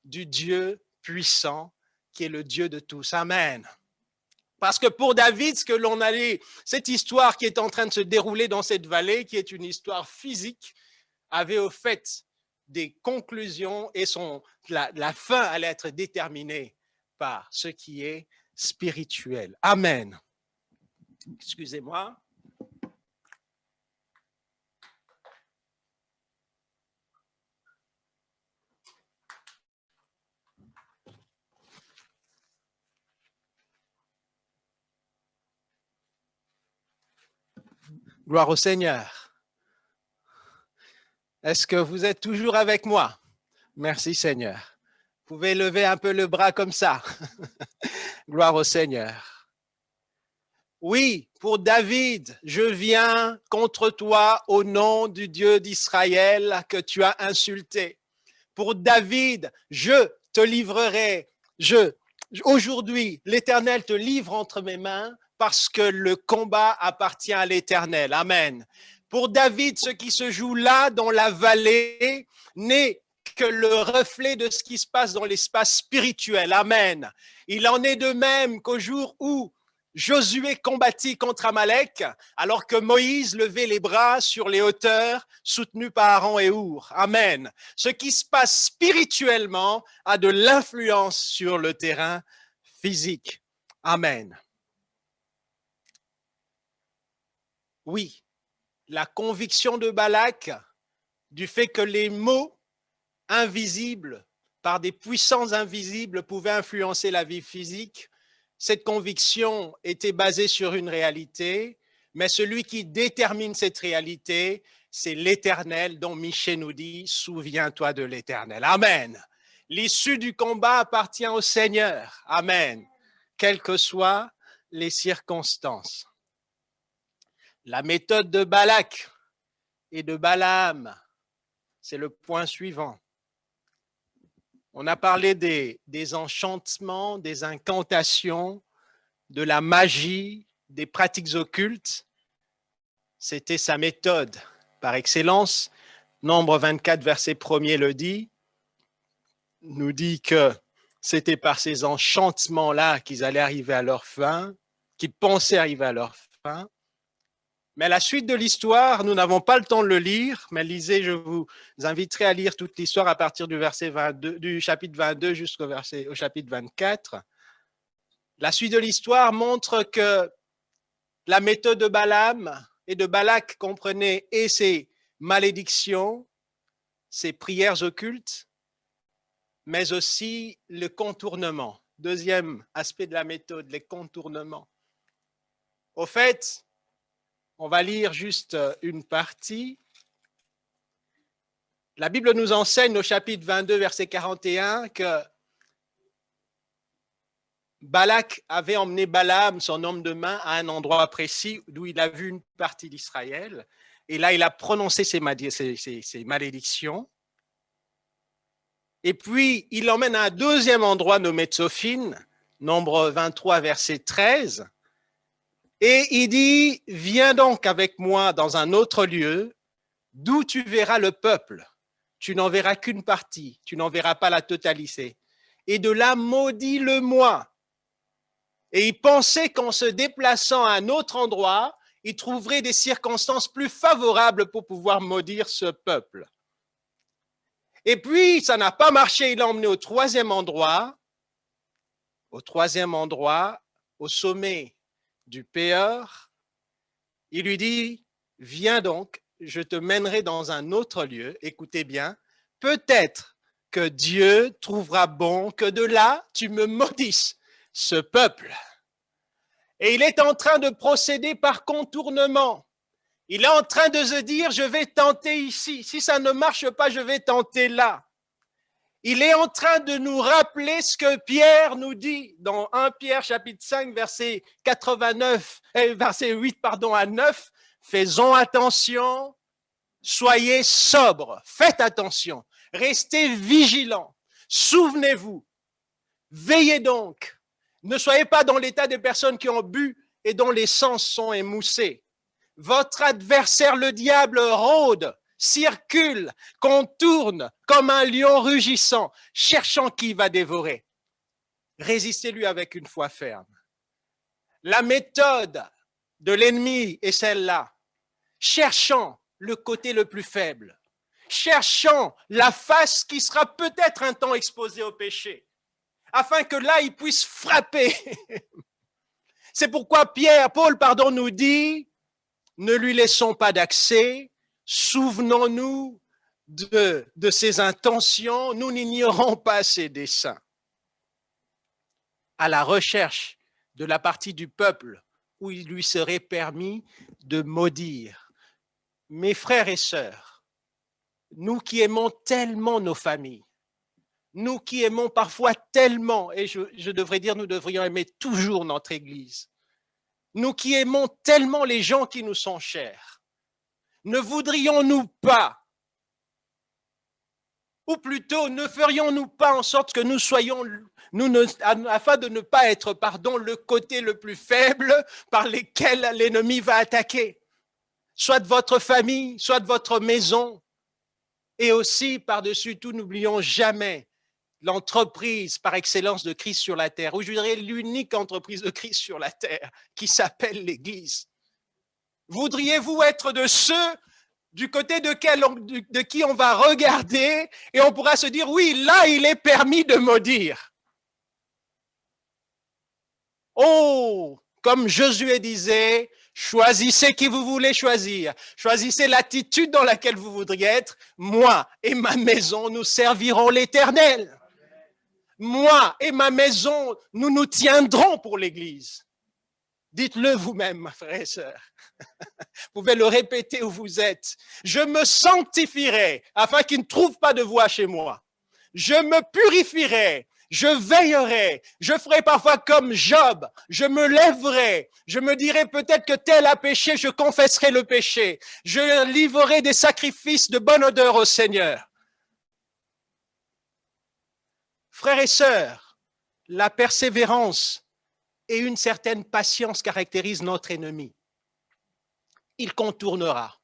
du Dieu puissant qui est le Dieu de tous. Amen. Parce que pour David, cette histoire qui est en train de se dérouler dans cette vallée, qui est une histoire physique, avait au fait des conclusions et la fin allait être déterminée par ce qui est spirituel. Amen. Excusez-moi. Gloire au Seigneur. Est-ce que vous êtes toujours avec moi? Merci Seigneur. Vous pouvez lever un peu le bras comme ça. Gloire au Seigneur. Oui, pour David, je viens contre toi au nom du Dieu d'Israël que tu as insulté. Pour David, je te livrerai. Aujourd'hui, l'Éternel te livre entre mes mains parce que le combat appartient à l'Éternel. Amen. Pour David, ce qui se joue là dans la vallée n'est que le reflet de ce qui se passe dans l'espace spirituel. Amen. Il en est de même qu'au jour où Josué combattit contre Amalek, alors que Moïse levait les bras sur les hauteurs, soutenu par Aaron et Our. Amen. Ce qui se passe spirituellement a de l'influence sur le terrain physique. Amen. Oui, la conviction de Balak du fait que les mots invisibles, par des puissances invisibles, pouvaient influencer la vie physique, cette conviction était basée sur une réalité, mais celui qui détermine cette réalité, c'est l'Éternel, dont Michée nous dit, souviens-toi de l'Éternel. Amen. L'issue du combat appartient au Seigneur. Amen. Quelles que soient les circonstances. La méthode de Balak et de Balaam, c'est le point suivant. On a parlé des enchantements, des incantations, de la magie, des pratiques occultes. C'était sa méthode par excellence. Nombre 24, verset 1er le dit, nous dit que c'était par ces enchantements-là qu'ils allaient arriver à leur fin, qu'ils pensaient arriver à leur fin. Mais la suite de l'histoire, nous n'avons pas le temps de le lire, mais lisez, je vous inviterai à lire toute l'histoire à partir du verset 22, du chapitre 22 au chapitre 24. La suite de l'histoire montre que la méthode de Balaam et de Balak comprenait et ses malédictions, ses prières occultes, mais aussi le contournement. Deuxième aspect de la méthode, les contournements. Au fait, on va lire juste une partie. La Bible nous enseigne au chapitre 22, verset 41, que Balak avait emmené Balaam, son homme de main, à un endroit précis d'où il a vu une partie d'Israël. Et là, il a prononcé ses malédictions. Et puis, il l'emmène à un deuxième endroit nommé Tsophine, nombre 23, verset 13. Et il dit, viens donc avec moi dans un autre lieu, d'où tu verras le peuple. Tu n'en verras qu'une partie, tu n'en verras pas la totalité. Et de là, maudis-le-moi. Et il pensait qu'en se déplaçant à un autre endroit, il trouverait des circonstances plus favorables pour pouvoir maudire ce peuple. Et puis, ça n'a pas marché, il l'a emmené au troisième endroit, au sommet du Péor. Il lui dit, viens donc, je te mènerai dans un autre lieu. Écoutez bien, peut-être que Dieu trouvera bon que de là, tu me maudisses ce peuple. Et il est en train de procéder par contournement. Il est en train de se dire, je vais tenter ici. Si ça ne marche pas, je vais tenter là. Il est en train de nous rappeler ce que Pierre nous dit dans 1 Pierre chapitre 5, verset 8 à 9. Faisons attention, soyez sobres, faites attention, restez vigilants, souvenez-vous, veillez donc. Ne soyez pas dans l'état des personnes qui ont bu et dont les sens sont émoussés. Votre adversaire, le diable, rôde, circule, contourne comme un lion rugissant, cherchant qui va dévorer. Résistez-lui avec une foi ferme. La méthode de l'ennemi est celle-là. Cherchant le côté le plus faible, cherchant la face qui sera peut-être un temps exposée au péché, afin que là, il puisse frapper. C'est pourquoi Paul nous dit, ne lui laissons pas d'accès, souvenons-nous de ses intentions, nous n'ignorons pas ses desseins. À la recherche de la partie du peuple où il lui serait permis de maudire. Mes frères et sœurs, nous qui aimons tellement nos familles, nous qui aimons parfois tellement, et je devrais dire nous devrions aimer toujours notre Église, nous qui aimons tellement les gens qui nous sont chers, ne voudrions-nous pas, ou plutôt ne ferions-nous pas en sorte que nous soyons, afin de ne pas être, le côté le plus faible par lequel l'ennemi va attaquer, soit de votre famille, soit de votre maison, et aussi par-dessus tout, n'oublions jamais l'entreprise par excellence de Christ sur la terre, ou je dirais l'unique entreprise de Christ sur la terre, qui s'appelle l'Église. Voudriez-vous être de ceux du côté de qui on va regarder et on pourra se dire, oui, là, il est permis de maudire. Oh, comme Josué disait, choisissez qui vous voulez choisir. Choisissez l'attitude dans laquelle vous voudriez être. Moi et ma maison, nous servirons l'Éternel. moi et ma maison, nous nous tiendrons pour l'Église. Dites-le vous-même, frères et sœurs. Vous pouvez le répéter où vous êtes. Je me sanctifierai afin qu'il ne trouve pas de voie chez moi. Je me purifierai, je veillerai, je ferai parfois comme Job, je me lèverai, je me dirai peut-être que tel a péché, je confesserai le péché, je livrerai des sacrifices de bonne odeur au Seigneur. Frères et sœurs, la persévérance et une certaine patience caractérisent notre ennemi. Il contournera.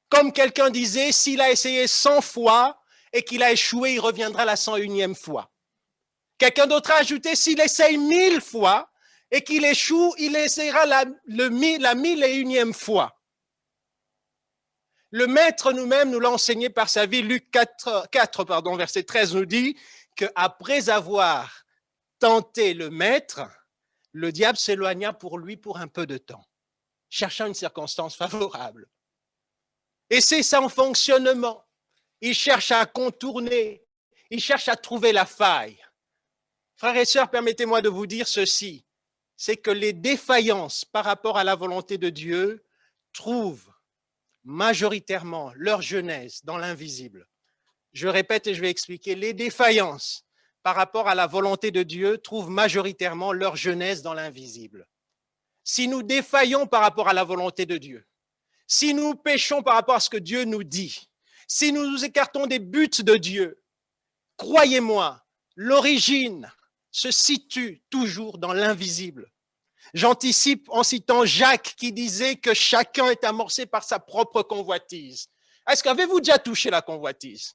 Comme quelqu'un disait, s'il a essayé 100 fois et qu'il a échoué, il reviendra la 101e fois. Quelqu'un d'autre a ajouté, s'il essaye 1000 fois et qu'il échoue, il essaiera la 1001e fois. Le Maître nous-mêmes nous l'a enseigné par sa vie. Luc 4 verset 13 nous dit qu'après avoir tenté le Maître, le diable s'éloigna pour lui pour un peu de temps, cherchant une circonstance favorable. Et c'est son fonctionnement. Il cherche à contourner, il cherche à trouver la faille. Frères et sœurs, permettez-moi de vous dire ceci, c'est que les défaillances par rapport à la volonté de Dieu trouvent majoritairement leur genèse dans l'invisible. Je répète et je vais expliquer, les défaillances par rapport à la volonté de Dieu trouvent majoritairement leur genèse dans l'invisible. Si nous défaillons par rapport à la volonté de Dieu, si nous péchons par rapport à ce que Dieu nous dit, si nous nous écartons des buts de Dieu, croyez-moi, l'origine se situe toujours dans l'invisible. J'anticipe en citant Jacques qui disait que chacun est amorcé par sa propre convoitise. Est-ce qu'avez-vous déjà touché la convoitise?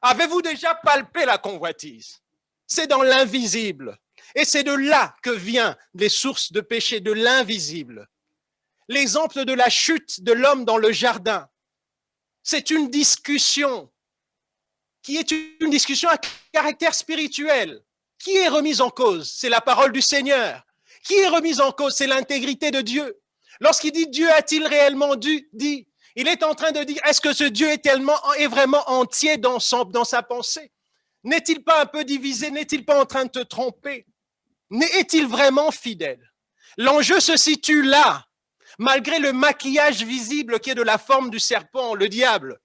Avez-vous déjà palpé la convoitise? C'est dans l'invisible. Et c'est de là que viennent les sources de péché, de l'invisible. L'exemple de la chute de l'homme dans le jardin, c'est une discussion qui est une discussion à caractère spirituel. Qui est remise en cause? C'est la parole du Seigneur. Qui est remise en cause? C'est l'intégrité de Dieu. Lorsqu'il dit Dieu a-t-il réellement dit, il est en train de dire est-ce que ce Dieu est vraiment entier dans sa pensée? N'est-il pas un peu divisé? N'est-il pas en train de te tromper? Est-il vraiment fidèle? L'enjeu se situe là, malgré le maquillage visible qui est de la forme du serpent, le diable.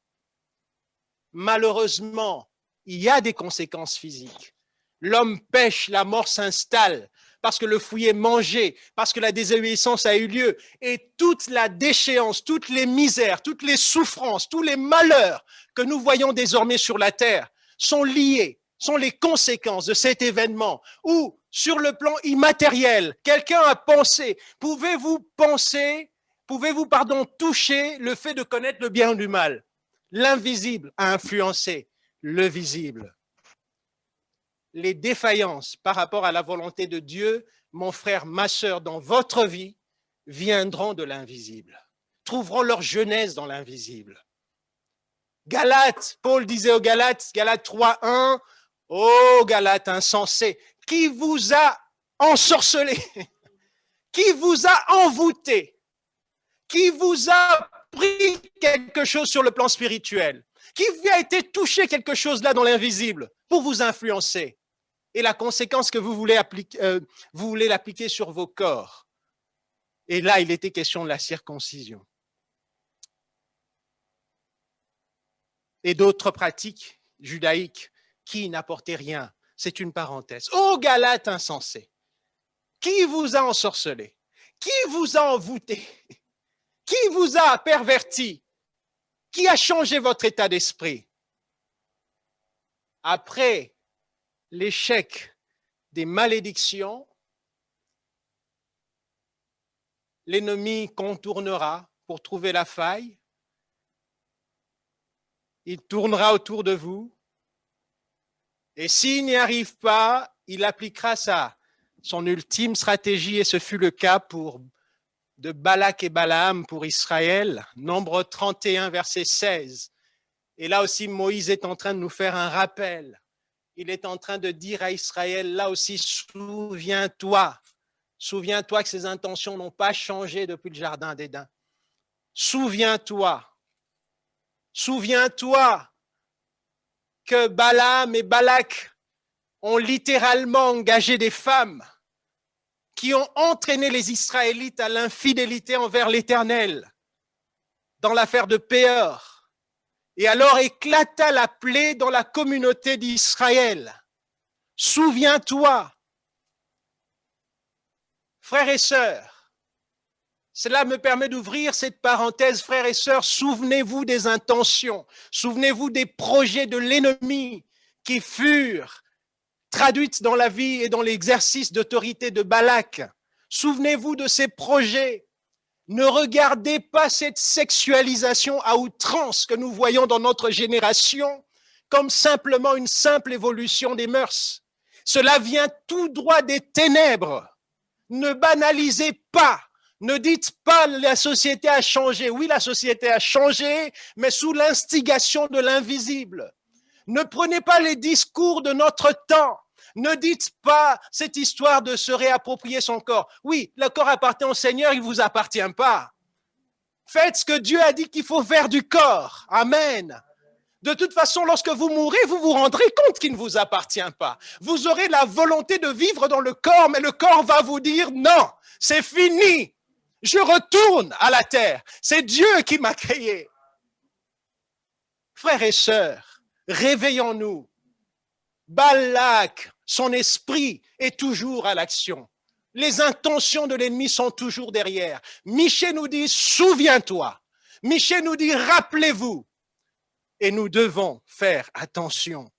Malheureusement, il y a des conséquences physiques. L'homme pêche, la mort s'installe parce que le fruit est mangé, parce que la désobéissance a eu lieu. Et toute la déchéance, toutes les misères, toutes les souffrances, tous les malheurs que nous voyons désormais sur la terre sont liés, sont les conséquences de cet événement. Ou, sur le plan immatériel, quelqu'un a pensé, pouvez-vous toucher le fait de connaître le bien ou du mal? L'invisible a influencé le visible. Les défaillances par rapport à la volonté de Dieu, mon frère, ma sœur, dans votre vie, viendront de l'invisible, trouveront leur genèse dans l'invisible. Galates, Paul disait aux Galates, Galates 3:1, ô Galates insensés, qui vous a ensorcelé, qui vous a envoûté, qui vous a pris quelque chose sur le plan spirituel, qui a été touché quelque chose là dans l'invisible pour vous influencer. Et la conséquence que vous voulez l'appliquer sur vos corps. Et là, il était question de la circoncision. Et d'autres pratiques judaïques qui n'apportaient rien. C'est une parenthèse. Ô Galates insensés, qui vous a ensorcelé? Qui vous a envoûté? Qui vous a perverti? Qui a changé votre état d'esprit? Après l'échec des malédictions, l'ennemi contournera pour trouver la faille. Il tournera autour de vous. Et s'il n'y arrive pas, il appliquera son ultime stratégie, et ce fut le cas de Balak et Balaam pour Israël, Nombre 31, verset 16. Et là aussi, Moïse est en train de nous faire un rappel. Il est en train de dire à Israël, là aussi, souviens-toi que ses intentions n'ont pas changé depuis le jardin d'Éden. Souviens-toi que Balaam et Balak ont littéralement engagé des femmes qui ont entraîné les Israélites à l'infidélité envers l'Éternel dans l'affaire de Péor. Et alors éclata la plaie dans la communauté d'Israël. Souviens-toi, frères et sœurs, cela me permet d'ouvrir cette parenthèse, frères et sœurs, souvenez-vous des intentions, souvenez-vous des projets de l'ennemi qui furent traduites dans la vie et dans l'exercice d'autorité de Balak. Souvenez-vous de ces projets. Ne regardez pas cette sexualisation à outrance que nous voyons dans notre génération comme simplement une simple évolution des mœurs. Cela vient tout droit des ténèbres. Ne banalisez pas. Ne dites pas la société a changé. Oui, la société a changé, mais sous l'instigation de l'invisible. Ne prenez pas les discours de notre temps. Ne dites pas cette histoire de se réapproprier son corps. Oui, le corps appartient au Seigneur, il ne vous appartient pas. Faites ce que Dieu a dit qu'il faut faire du corps. Amen. De toute façon, lorsque vous mourrez, vous vous rendrez compte qu'il ne vous appartient pas. Vous aurez la volonté de vivre dans le corps, mais le corps va vous dire non, c'est fini. Je retourne à la terre. C'est Dieu qui m'a créé. Frères et sœurs, réveillons-nous. Balak, son esprit est toujours à l'action. Les intentions de l'ennemi sont toujours derrière. Michée nous dit, souviens-toi. Michée nous dit, rappelez-vous. Et nous devons faire attention.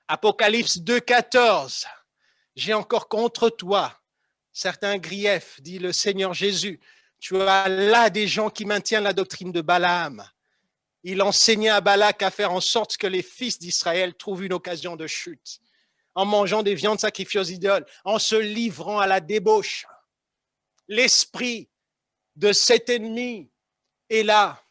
Apocalypse 2,14. J'ai encore contre toi certains griefs, dit le Seigneur Jésus. Tu as là des gens qui maintiennent la doctrine de Balaam. Il enseignait à Balak à faire en sorte que les fils d'Israël trouvent une occasion de chute, en mangeant des viandes sacrifiées aux idoles, en se livrant à la débauche. L'esprit de cet ennemi est là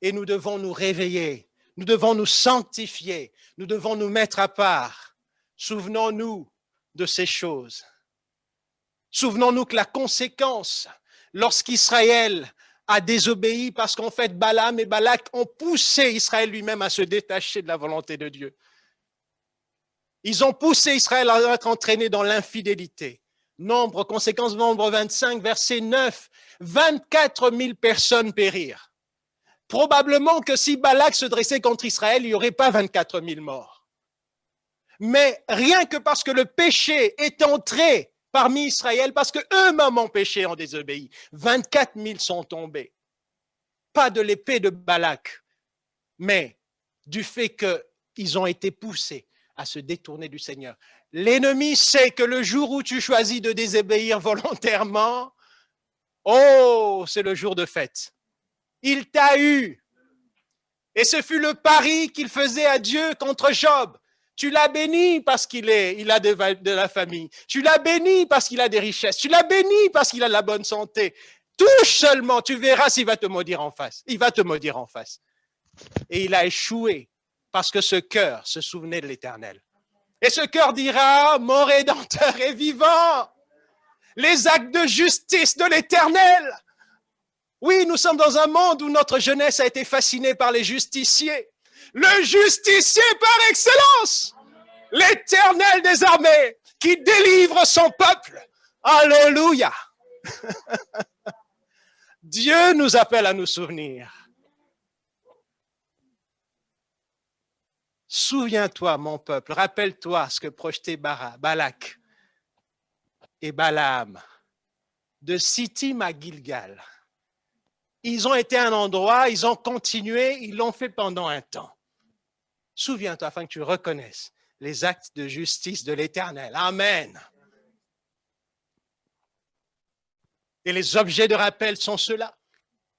et nous devons nous réveiller, nous devons nous sanctifier, nous devons nous mettre à part. Souvenons-nous de ces choses. Souvenons-nous que la conséquence, lorsqu'Israël a désobéi, parce qu'en fait Balaam et Balak ont poussé Israël lui-même à se détacher de la volonté de Dieu. Ils ont poussé Israël à être entraîné dans l'infidélité. Conséquence, nombre 25, verset 9, 24 000 personnes périrent. Probablement que si Balak se dressait contre Israël, il n'y aurait pas 24 000 morts. Mais rien que parce que le péché est entré parmi Israël, parce qu'eux-mêmes ont péché, ont désobéi, 24 000 sont tombés. Pas de l'épée de Balak, mais du fait qu'ils ont été poussés à se détourner du Seigneur. L'ennemi sait que le jour où tu choisis de désobéir volontairement, oh, c'est le jour de fête. Il t'a eu. Et ce fut le pari qu'il faisait à Dieu contre Job. Tu l'as béni parce qu'il a de la famille. Tu l'as béni parce qu'il a des richesses. Tu l'as béni parce qu'il a de la bonne santé. Touche seulement, tu verras s'il va te maudire en face. Il va te maudire en face. Et il a échoué parce que ce cœur se souvenait de l'Éternel. Et ce cœur dira, mon Rédempteur est vivant. Les actes de justice de l'Éternel. Oui, nous sommes dans un monde où notre jeunesse a été fascinée par les justiciers. Le justicier par excellence, l'Éternel des armées, qui délivre son peuple. Alléluia. Dieu nous appelle à nous souvenir. Souviens-toi, mon peuple, rappelle-toi ce que projetait Balak et Balaam de Sittim à Gilgal. Ils ont été à un endroit, ils ont continué, ils l'ont fait pendant un temps. Souviens-toi afin que tu reconnaisses les actes de justice de l'Éternel. Amen. Et les objets de rappel sont ceux-là.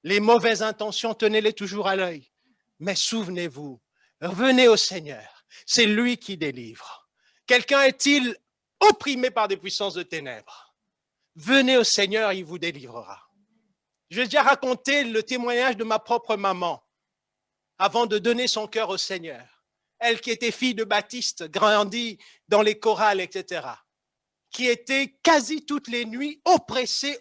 Les mauvaises intentions, tenez-les toujours à l'œil. Mais souvenez-vous, revenez au Seigneur. C'est lui qui délivre. Quelqu'un est-il opprimé par des puissances de ténèbres? Venez au Seigneur, il vous délivrera. Je vais déjà raconter le témoignage de ma propre maman avant de donner son cœur au Seigneur. Elle qui était fille de Baptiste, grandie dans les chorales, etc., qui était quasi toutes les nuits oppressée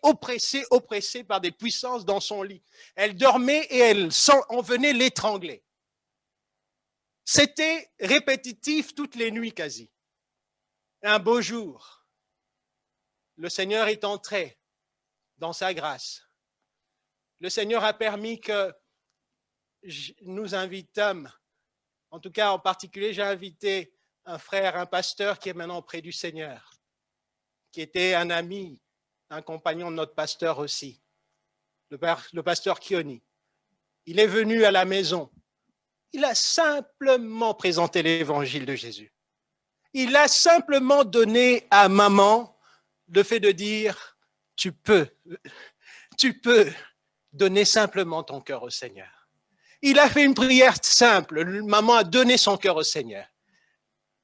par des puissances dans son lit. Elle dormait et on venait l'étrangler. C'était répétitif toutes les nuits quasi. Un beau jour, le Seigneur est entré dans sa grâce. Le Seigneur a permis que nous invitâmes, en tout cas en particulier, j'ai invité un frère, un pasteur qui est maintenant auprès du Seigneur, qui était un ami, un compagnon de notre pasteur aussi, le pasteur Kioni. Il est venu à la maison. Il a simplement présenté l'évangile de Jésus. Il a simplement donné à maman le fait de dire, tu peux donner simplement ton cœur au Seigneur. Il a fait une prière simple. Maman a donné son cœur au Seigneur.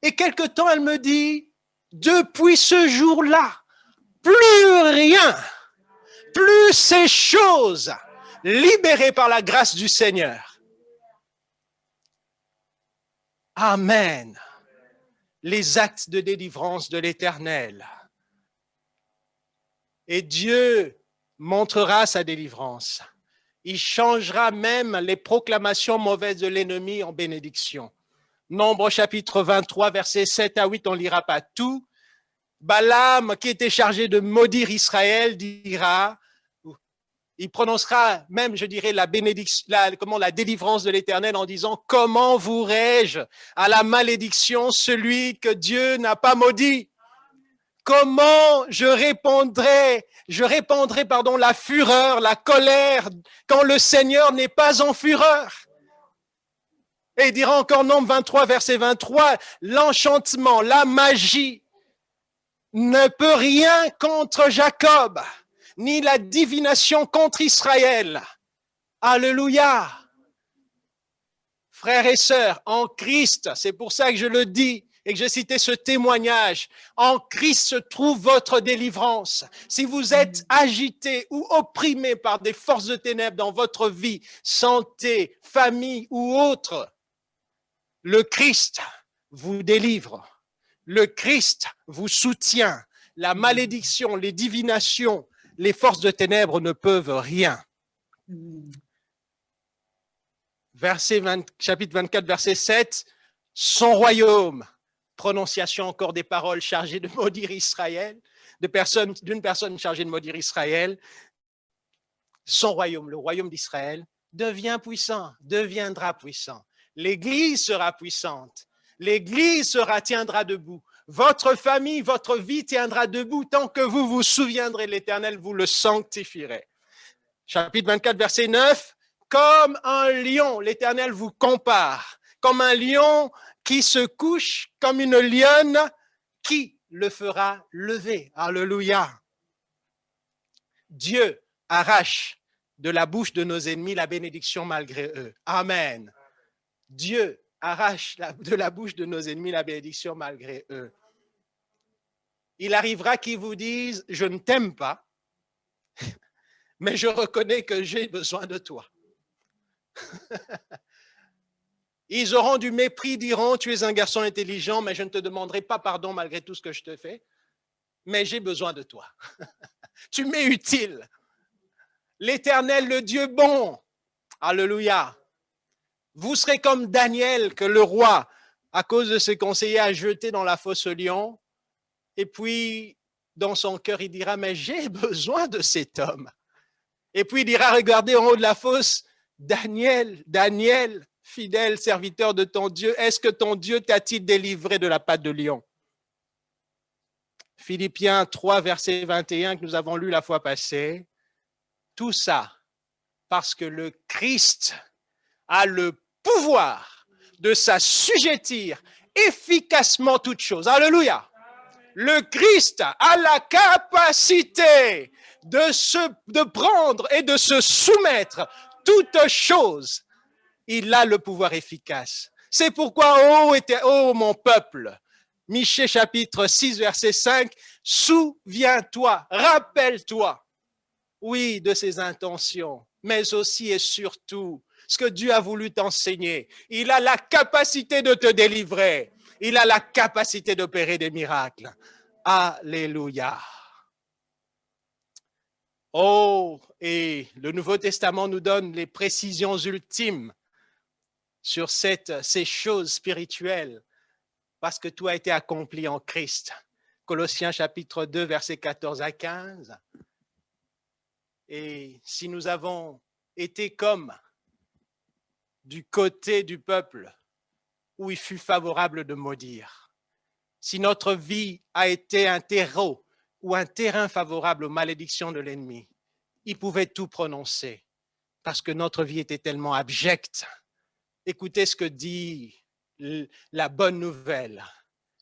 Et quelque temps, elle me dit, depuis ce jour-là, plus rien, plus ces choses libérées par la grâce du Seigneur. Amen. Les actes de délivrance de l'Éternel. Et Dieu montrera sa délivrance. Il changera même les proclamations mauvaises de l'ennemi en bénédiction. Nombre chapitre 23, versets 7 à 8, on ne lira pas tout. Balaam, qui était chargé de maudire Israël, dira, il prononcera même, je dirais, la bénédiction, la délivrance de l'Éternel en disant, comment vouerai-je à la malédiction celui que Dieu n'a pas maudit? Comment je répandrai la fureur, la colère, quand le Seigneur n'est pas en fureur? Et il dira encore, Nombre 23, verset 23, l'enchantement, la magie ne peut rien contre Jacob, ni la divination contre Israël. Alléluia. Frères et sœurs, en Christ, c'est pour ça que je le dis, et que je citais ce témoignage, en Christ se trouve votre délivrance. Si vous êtes agité ou opprimé par des forces de ténèbres dans votre vie, santé, famille ou autre, le Christ vous délivre. Le Christ vous soutient. La malédiction, les divinations, les forces de ténèbres ne peuvent rien. Chapitre 24, verset 7, son royaume. Prononciation encore des paroles chargées de maudire Israël, d'une personne chargée de maudire Israël. Son royaume, le royaume d'Israël, devient puissant, deviendra puissant. L'Église sera puissante. L'Église tiendra debout. Votre famille, votre vie tiendra debout tant que vous vous souviendrez de l'Éternel, vous le sanctifierez. Chapitre 24, verset 9. Comme un lion, l'Éternel vous compare. Comme un lion qui se couche, comme une lionne qui le fera lever. Alléluia. Dieu arrache de la bouche de nos ennemis la bénédiction malgré eux. Amen. Dieu arrache de la bouche de nos ennemis la bénédiction malgré eux. Il arrivera qu'ils vous disent, je ne t'aime pas, mais je reconnais que j'ai besoin de toi. Ils auront du mépris, diront, tu es un garçon intelligent, mais je ne te demanderai pas pardon malgré tout ce que je te fais, mais j'ai besoin de toi. Tu m'es utile. L'Éternel, le Dieu bon, alléluia. Vous serez comme Daniel, que le roi, à cause de ses conseillers, a jeté dans la fosse au lion. Et puis, dans son cœur, il dira, mais j'ai besoin de cet homme. Et puis, il dira, regardez en haut de la fosse, Daniel, fidèle serviteur de ton Dieu, est-ce que ton Dieu t'a-t-il délivré de la patte de lion? Philippiens 3, verset 21, que nous avons lu la fois passée. Tout ça parce que le Christ a le pouvoir de s'assujettir efficacement toutes choses. Alléluia. Le Christ a la capacité de prendre et de se soumettre toutes choses. Il a le pouvoir efficace. C'est pourquoi, ô mon peuple, Michée chapitre 6, verset 5, souviens-toi, rappelle-toi, oui, de ses intentions, mais aussi et surtout ce que Dieu a voulu t'enseigner. Il a la capacité de te délivrer. Il a la capacité d'opérer des miracles. Alléluia. Oh, et le Nouveau Testament nous donne les précisions ultimes sur ces choses spirituelles, parce que tout a été accompli en Christ. Colossiens chapitre 2, versets 14 à 15. Et si nous avons été comme du côté du peuple où il fut favorable de maudire, si notre vie a été un terreau ou un terrain favorable aux malédictions de l'ennemi, il pouvait tout prononcer parce que notre vie était tellement abjecte. Écoutez ce que dit la bonne nouvelle.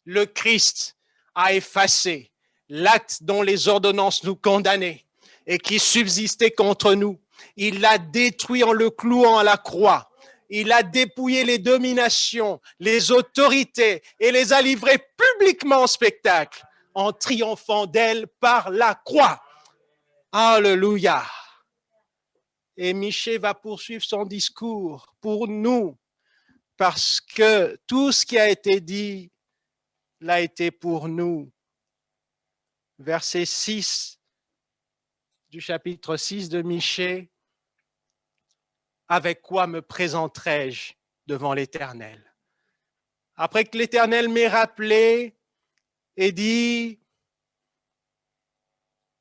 Le Christ a effacé l'acte dont les ordonnances nous condamnaient et qui subsistait contre nous. Il l'a détruit en le clouant à la croix. Il a dépouillé les dominations, les autorités et les a livrées publiquement en spectacle en triomphant d'elles par la croix. Alléluia. Et Michée va poursuivre son discours pour nous parce que tout ce qui a été dit l'a été pour nous. Verset 6 du chapitre 6 de Michée. Avec quoi me présenterai-je devant l'Éternel? Après que l'Éternel m'ait rappelé et dit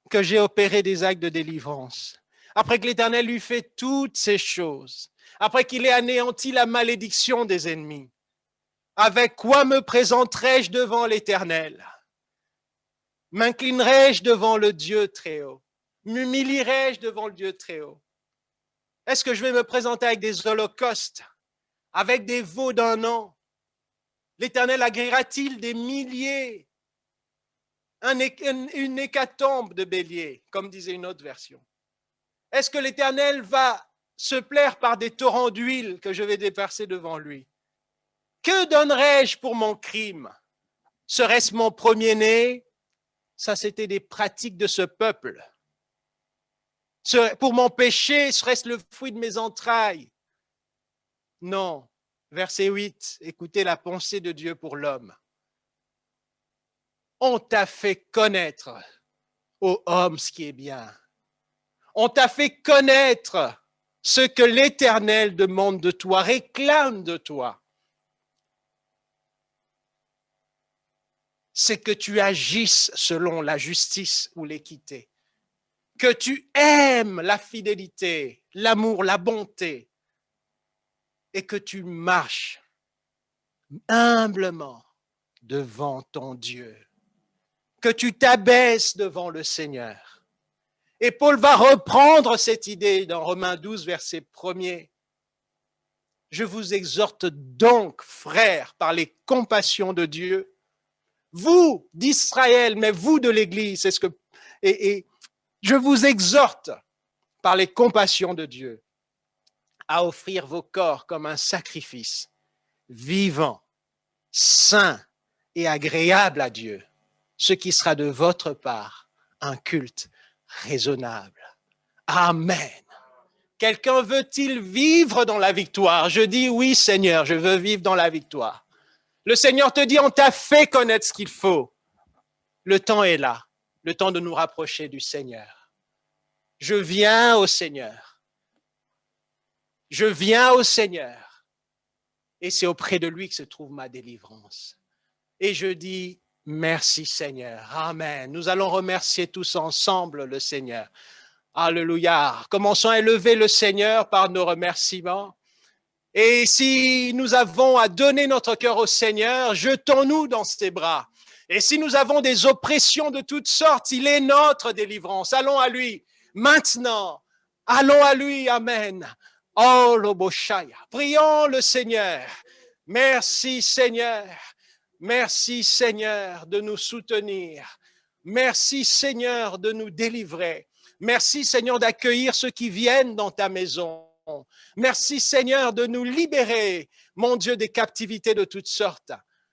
que j'ai opéré des actes de délivrance, après que l'Éternel lui fait toutes ces choses, après qu'il ait anéanti la malédiction des ennemis, avec quoi me présenterai-je devant l'Éternel? M'inclinerai-je devant le Dieu très haut? M'humilierai-je devant le Dieu très haut? Est-ce que je vais me présenter avec des holocaustes, avec des veaux d'un an? L'Éternel agréera-t-il des milliers, une hécatombe de béliers, comme disait une autre version? Est-ce que l'Éternel va se plaire par des torrents d'huile que je vais déverser devant lui? Que donnerais-je pour mon crime? Serait-ce mon premier-né? Ça, c'était des pratiques de ce peuple. Pour mon péché, serait-ce le fruit de mes entrailles? Non. Verset 8, écoutez la pensée de Dieu pour l'homme. On t'a fait connaître, ô homme, ce qui est bien. On t'a fait connaître ce que l'Éternel demande de toi, réclame de toi. C'est que tu agisses selon la justice ou l'équité, que tu aimes la fidélité, l'amour, la bonté, et que tu marches humblement devant ton Dieu, que tu t'abaisses devant le Seigneur. Et Paul va reprendre cette idée dans Romains 12, verset 1er. Je vous exhorte donc, frères, par les compassions de Dieu, vous d'Israël, mais vous de l'Église, c'est ce que et je vous exhorte par les compassions de Dieu à offrir vos corps comme un sacrifice vivant, saint et agréable à Dieu, ce qui sera de votre part un culte raisonnable. Amen. Quelqu'un veut-il vivre dans la victoire? Je dis oui, Seigneur, je veux vivre dans la victoire. Le Seigneur te dit, on t'a fait connaître ce qu'il faut. Le temps est là, le temps de nous rapprocher du Seigneur. Je viens au Seigneur. Je viens au Seigneur. Et c'est auprès de lui que se trouve ma délivrance. Et je dis, merci Seigneur. Amen. Nous allons remercier tous ensemble le Seigneur. Alléluia. Commençons à élever le Seigneur par nos remerciements. Et si nous avons à donner notre cœur au Seigneur, jetons-nous dans ses bras. Et si nous avons des oppressions de toutes sortes, il est notre délivrance. Allons à lui maintenant. Allons à lui. Amen. Oh, l'oboshaya. Prions le Seigneur. Merci Seigneur. Merci Seigneur de nous soutenir. Merci Seigneur de nous délivrer. Merci Seigneur d'accueillir ceux qui viennent dans ta maison. Merci Seigneur de nous libérer, mon Dieu, des captivités de toutes sortes.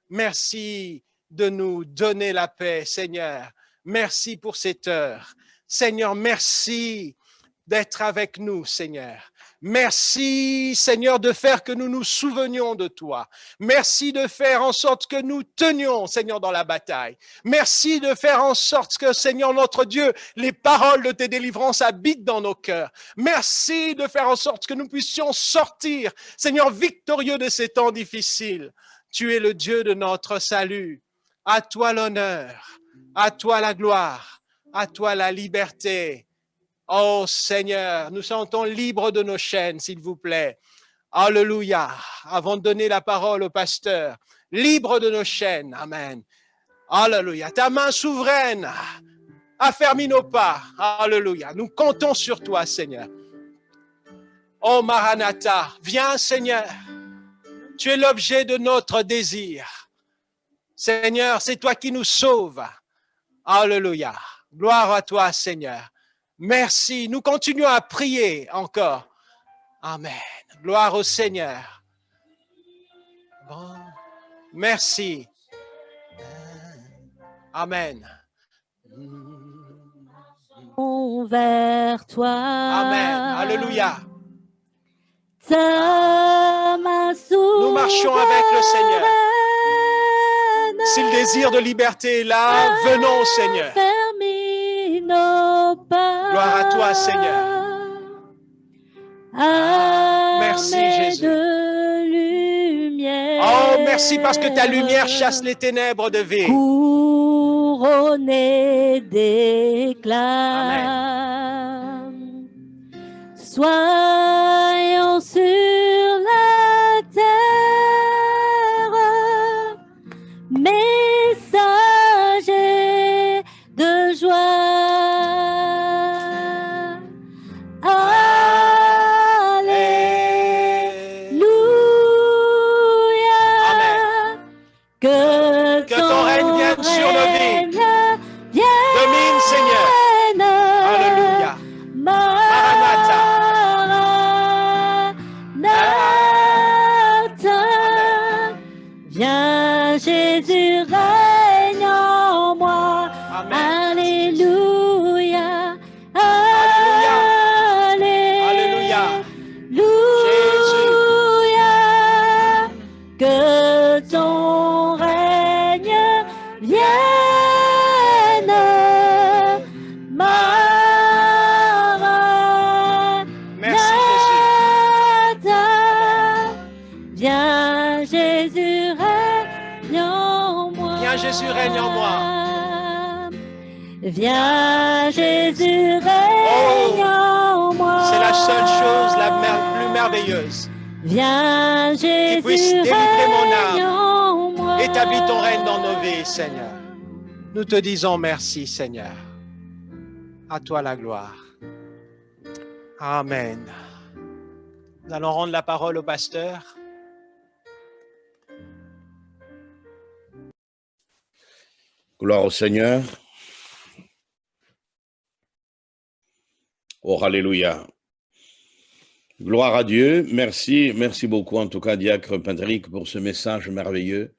Merci de nous donner la paix, Seigneur. Merci pour cette heure. Seigneur, merci d'être avec nous, Seigneur. Merci, Seigneur, de faire que nous nous souvenions de toi. Merci de faire en sorte que nous tenions, Seigneur, dans la bataille. Merci de faire en sorte que, Seigneur, notre Dieu, les paroles de tes délivrances habitent dans nos cœurs. Merci de faire en sorte que nous puissions sortir, Seigneur, victorieux de ces temps difficiles. Tu es le Dieu de notre salut. À toi l'honneur, À toi la gloire, à toi la liberté. Oh Seigneur, nous sentons libres de nos chaînes, s'il vous plaît. Alléluia. Avant de donner la parole au pasteur, libre de nos chaînes. Amen. Alléluia. Ta main souveraine affermit nos pas. Alléluia. Nous comptons sur toi, Seigneur. Oh Maranatha, viens, Seigneur. Tu es l'objet de notre désir. Seigneur, c'est toi qui nous sauves. Alléluia. Gloire à toi, Seigneur. Merci. Nous continuons à prier encore. Amen. Gloire au Seigneur. Bon. Merci. Amen. Vers toi. Amen. Alléluia. Ta main Nous marchons avec le Seigneur. Si le désir de liberté est là, venons au Seigneur. Gloire à toi, Seigneur. Merci, Jésus. Oh, merci parce que ta lumière chasse les ténèbres de vie. Couronné d'éclats. Soyons sur la terre, messagers de joie. Que ton règne vienne sur nos vies. Domine, Seigneur. Alléluia. Maranatha. Viens, Jésus, règne en moi. Amen. Alléluia. Alléluia. Alléluia. Que ton règne vienne. Merci, Jésus. Viens, Jésus, règne en moi. Viens, Jésus, règne en moi. Viens, Jésus, règne en moi. C'est la seule chose plus merveilleuse. Viens, Jésus, qui puisse délivrer mon âme. Établis ton règne dans nos vies, Seigneur. Nous te disons merci, Seigneur. À toi la gloire. Amen. Nous allons rendre la parole au pasteur. Gloire au Seigneur. Oh, alléluia. Gloire à Dieu. Merci beaucoup en tout cas, Diacre Patrick, pour ce message merveilleux.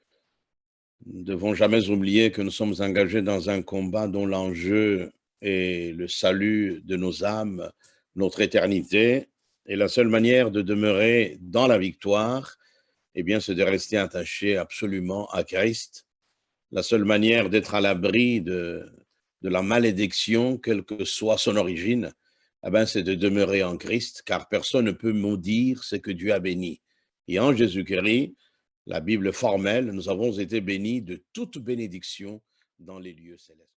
Nous ne devons jamais oublier que nous sommes engagés dans un combat dont l'enjeu est le salut de nos âmes, notre éternité. Et la seule manière de demeurer dans la victoire, eh bien, c'est de rester attaché absolument à Christ. La seule manière d'être à l'abri de la malédiction, quelle que soit son origine, eh bien, c'est de demeurer en Christ, car personne ne peut maudire ce que Dieu a béni. Et en Jésus-Christ, la Bible formelle, nous avons été bénis de toute bénédiction dans les lieux célestes.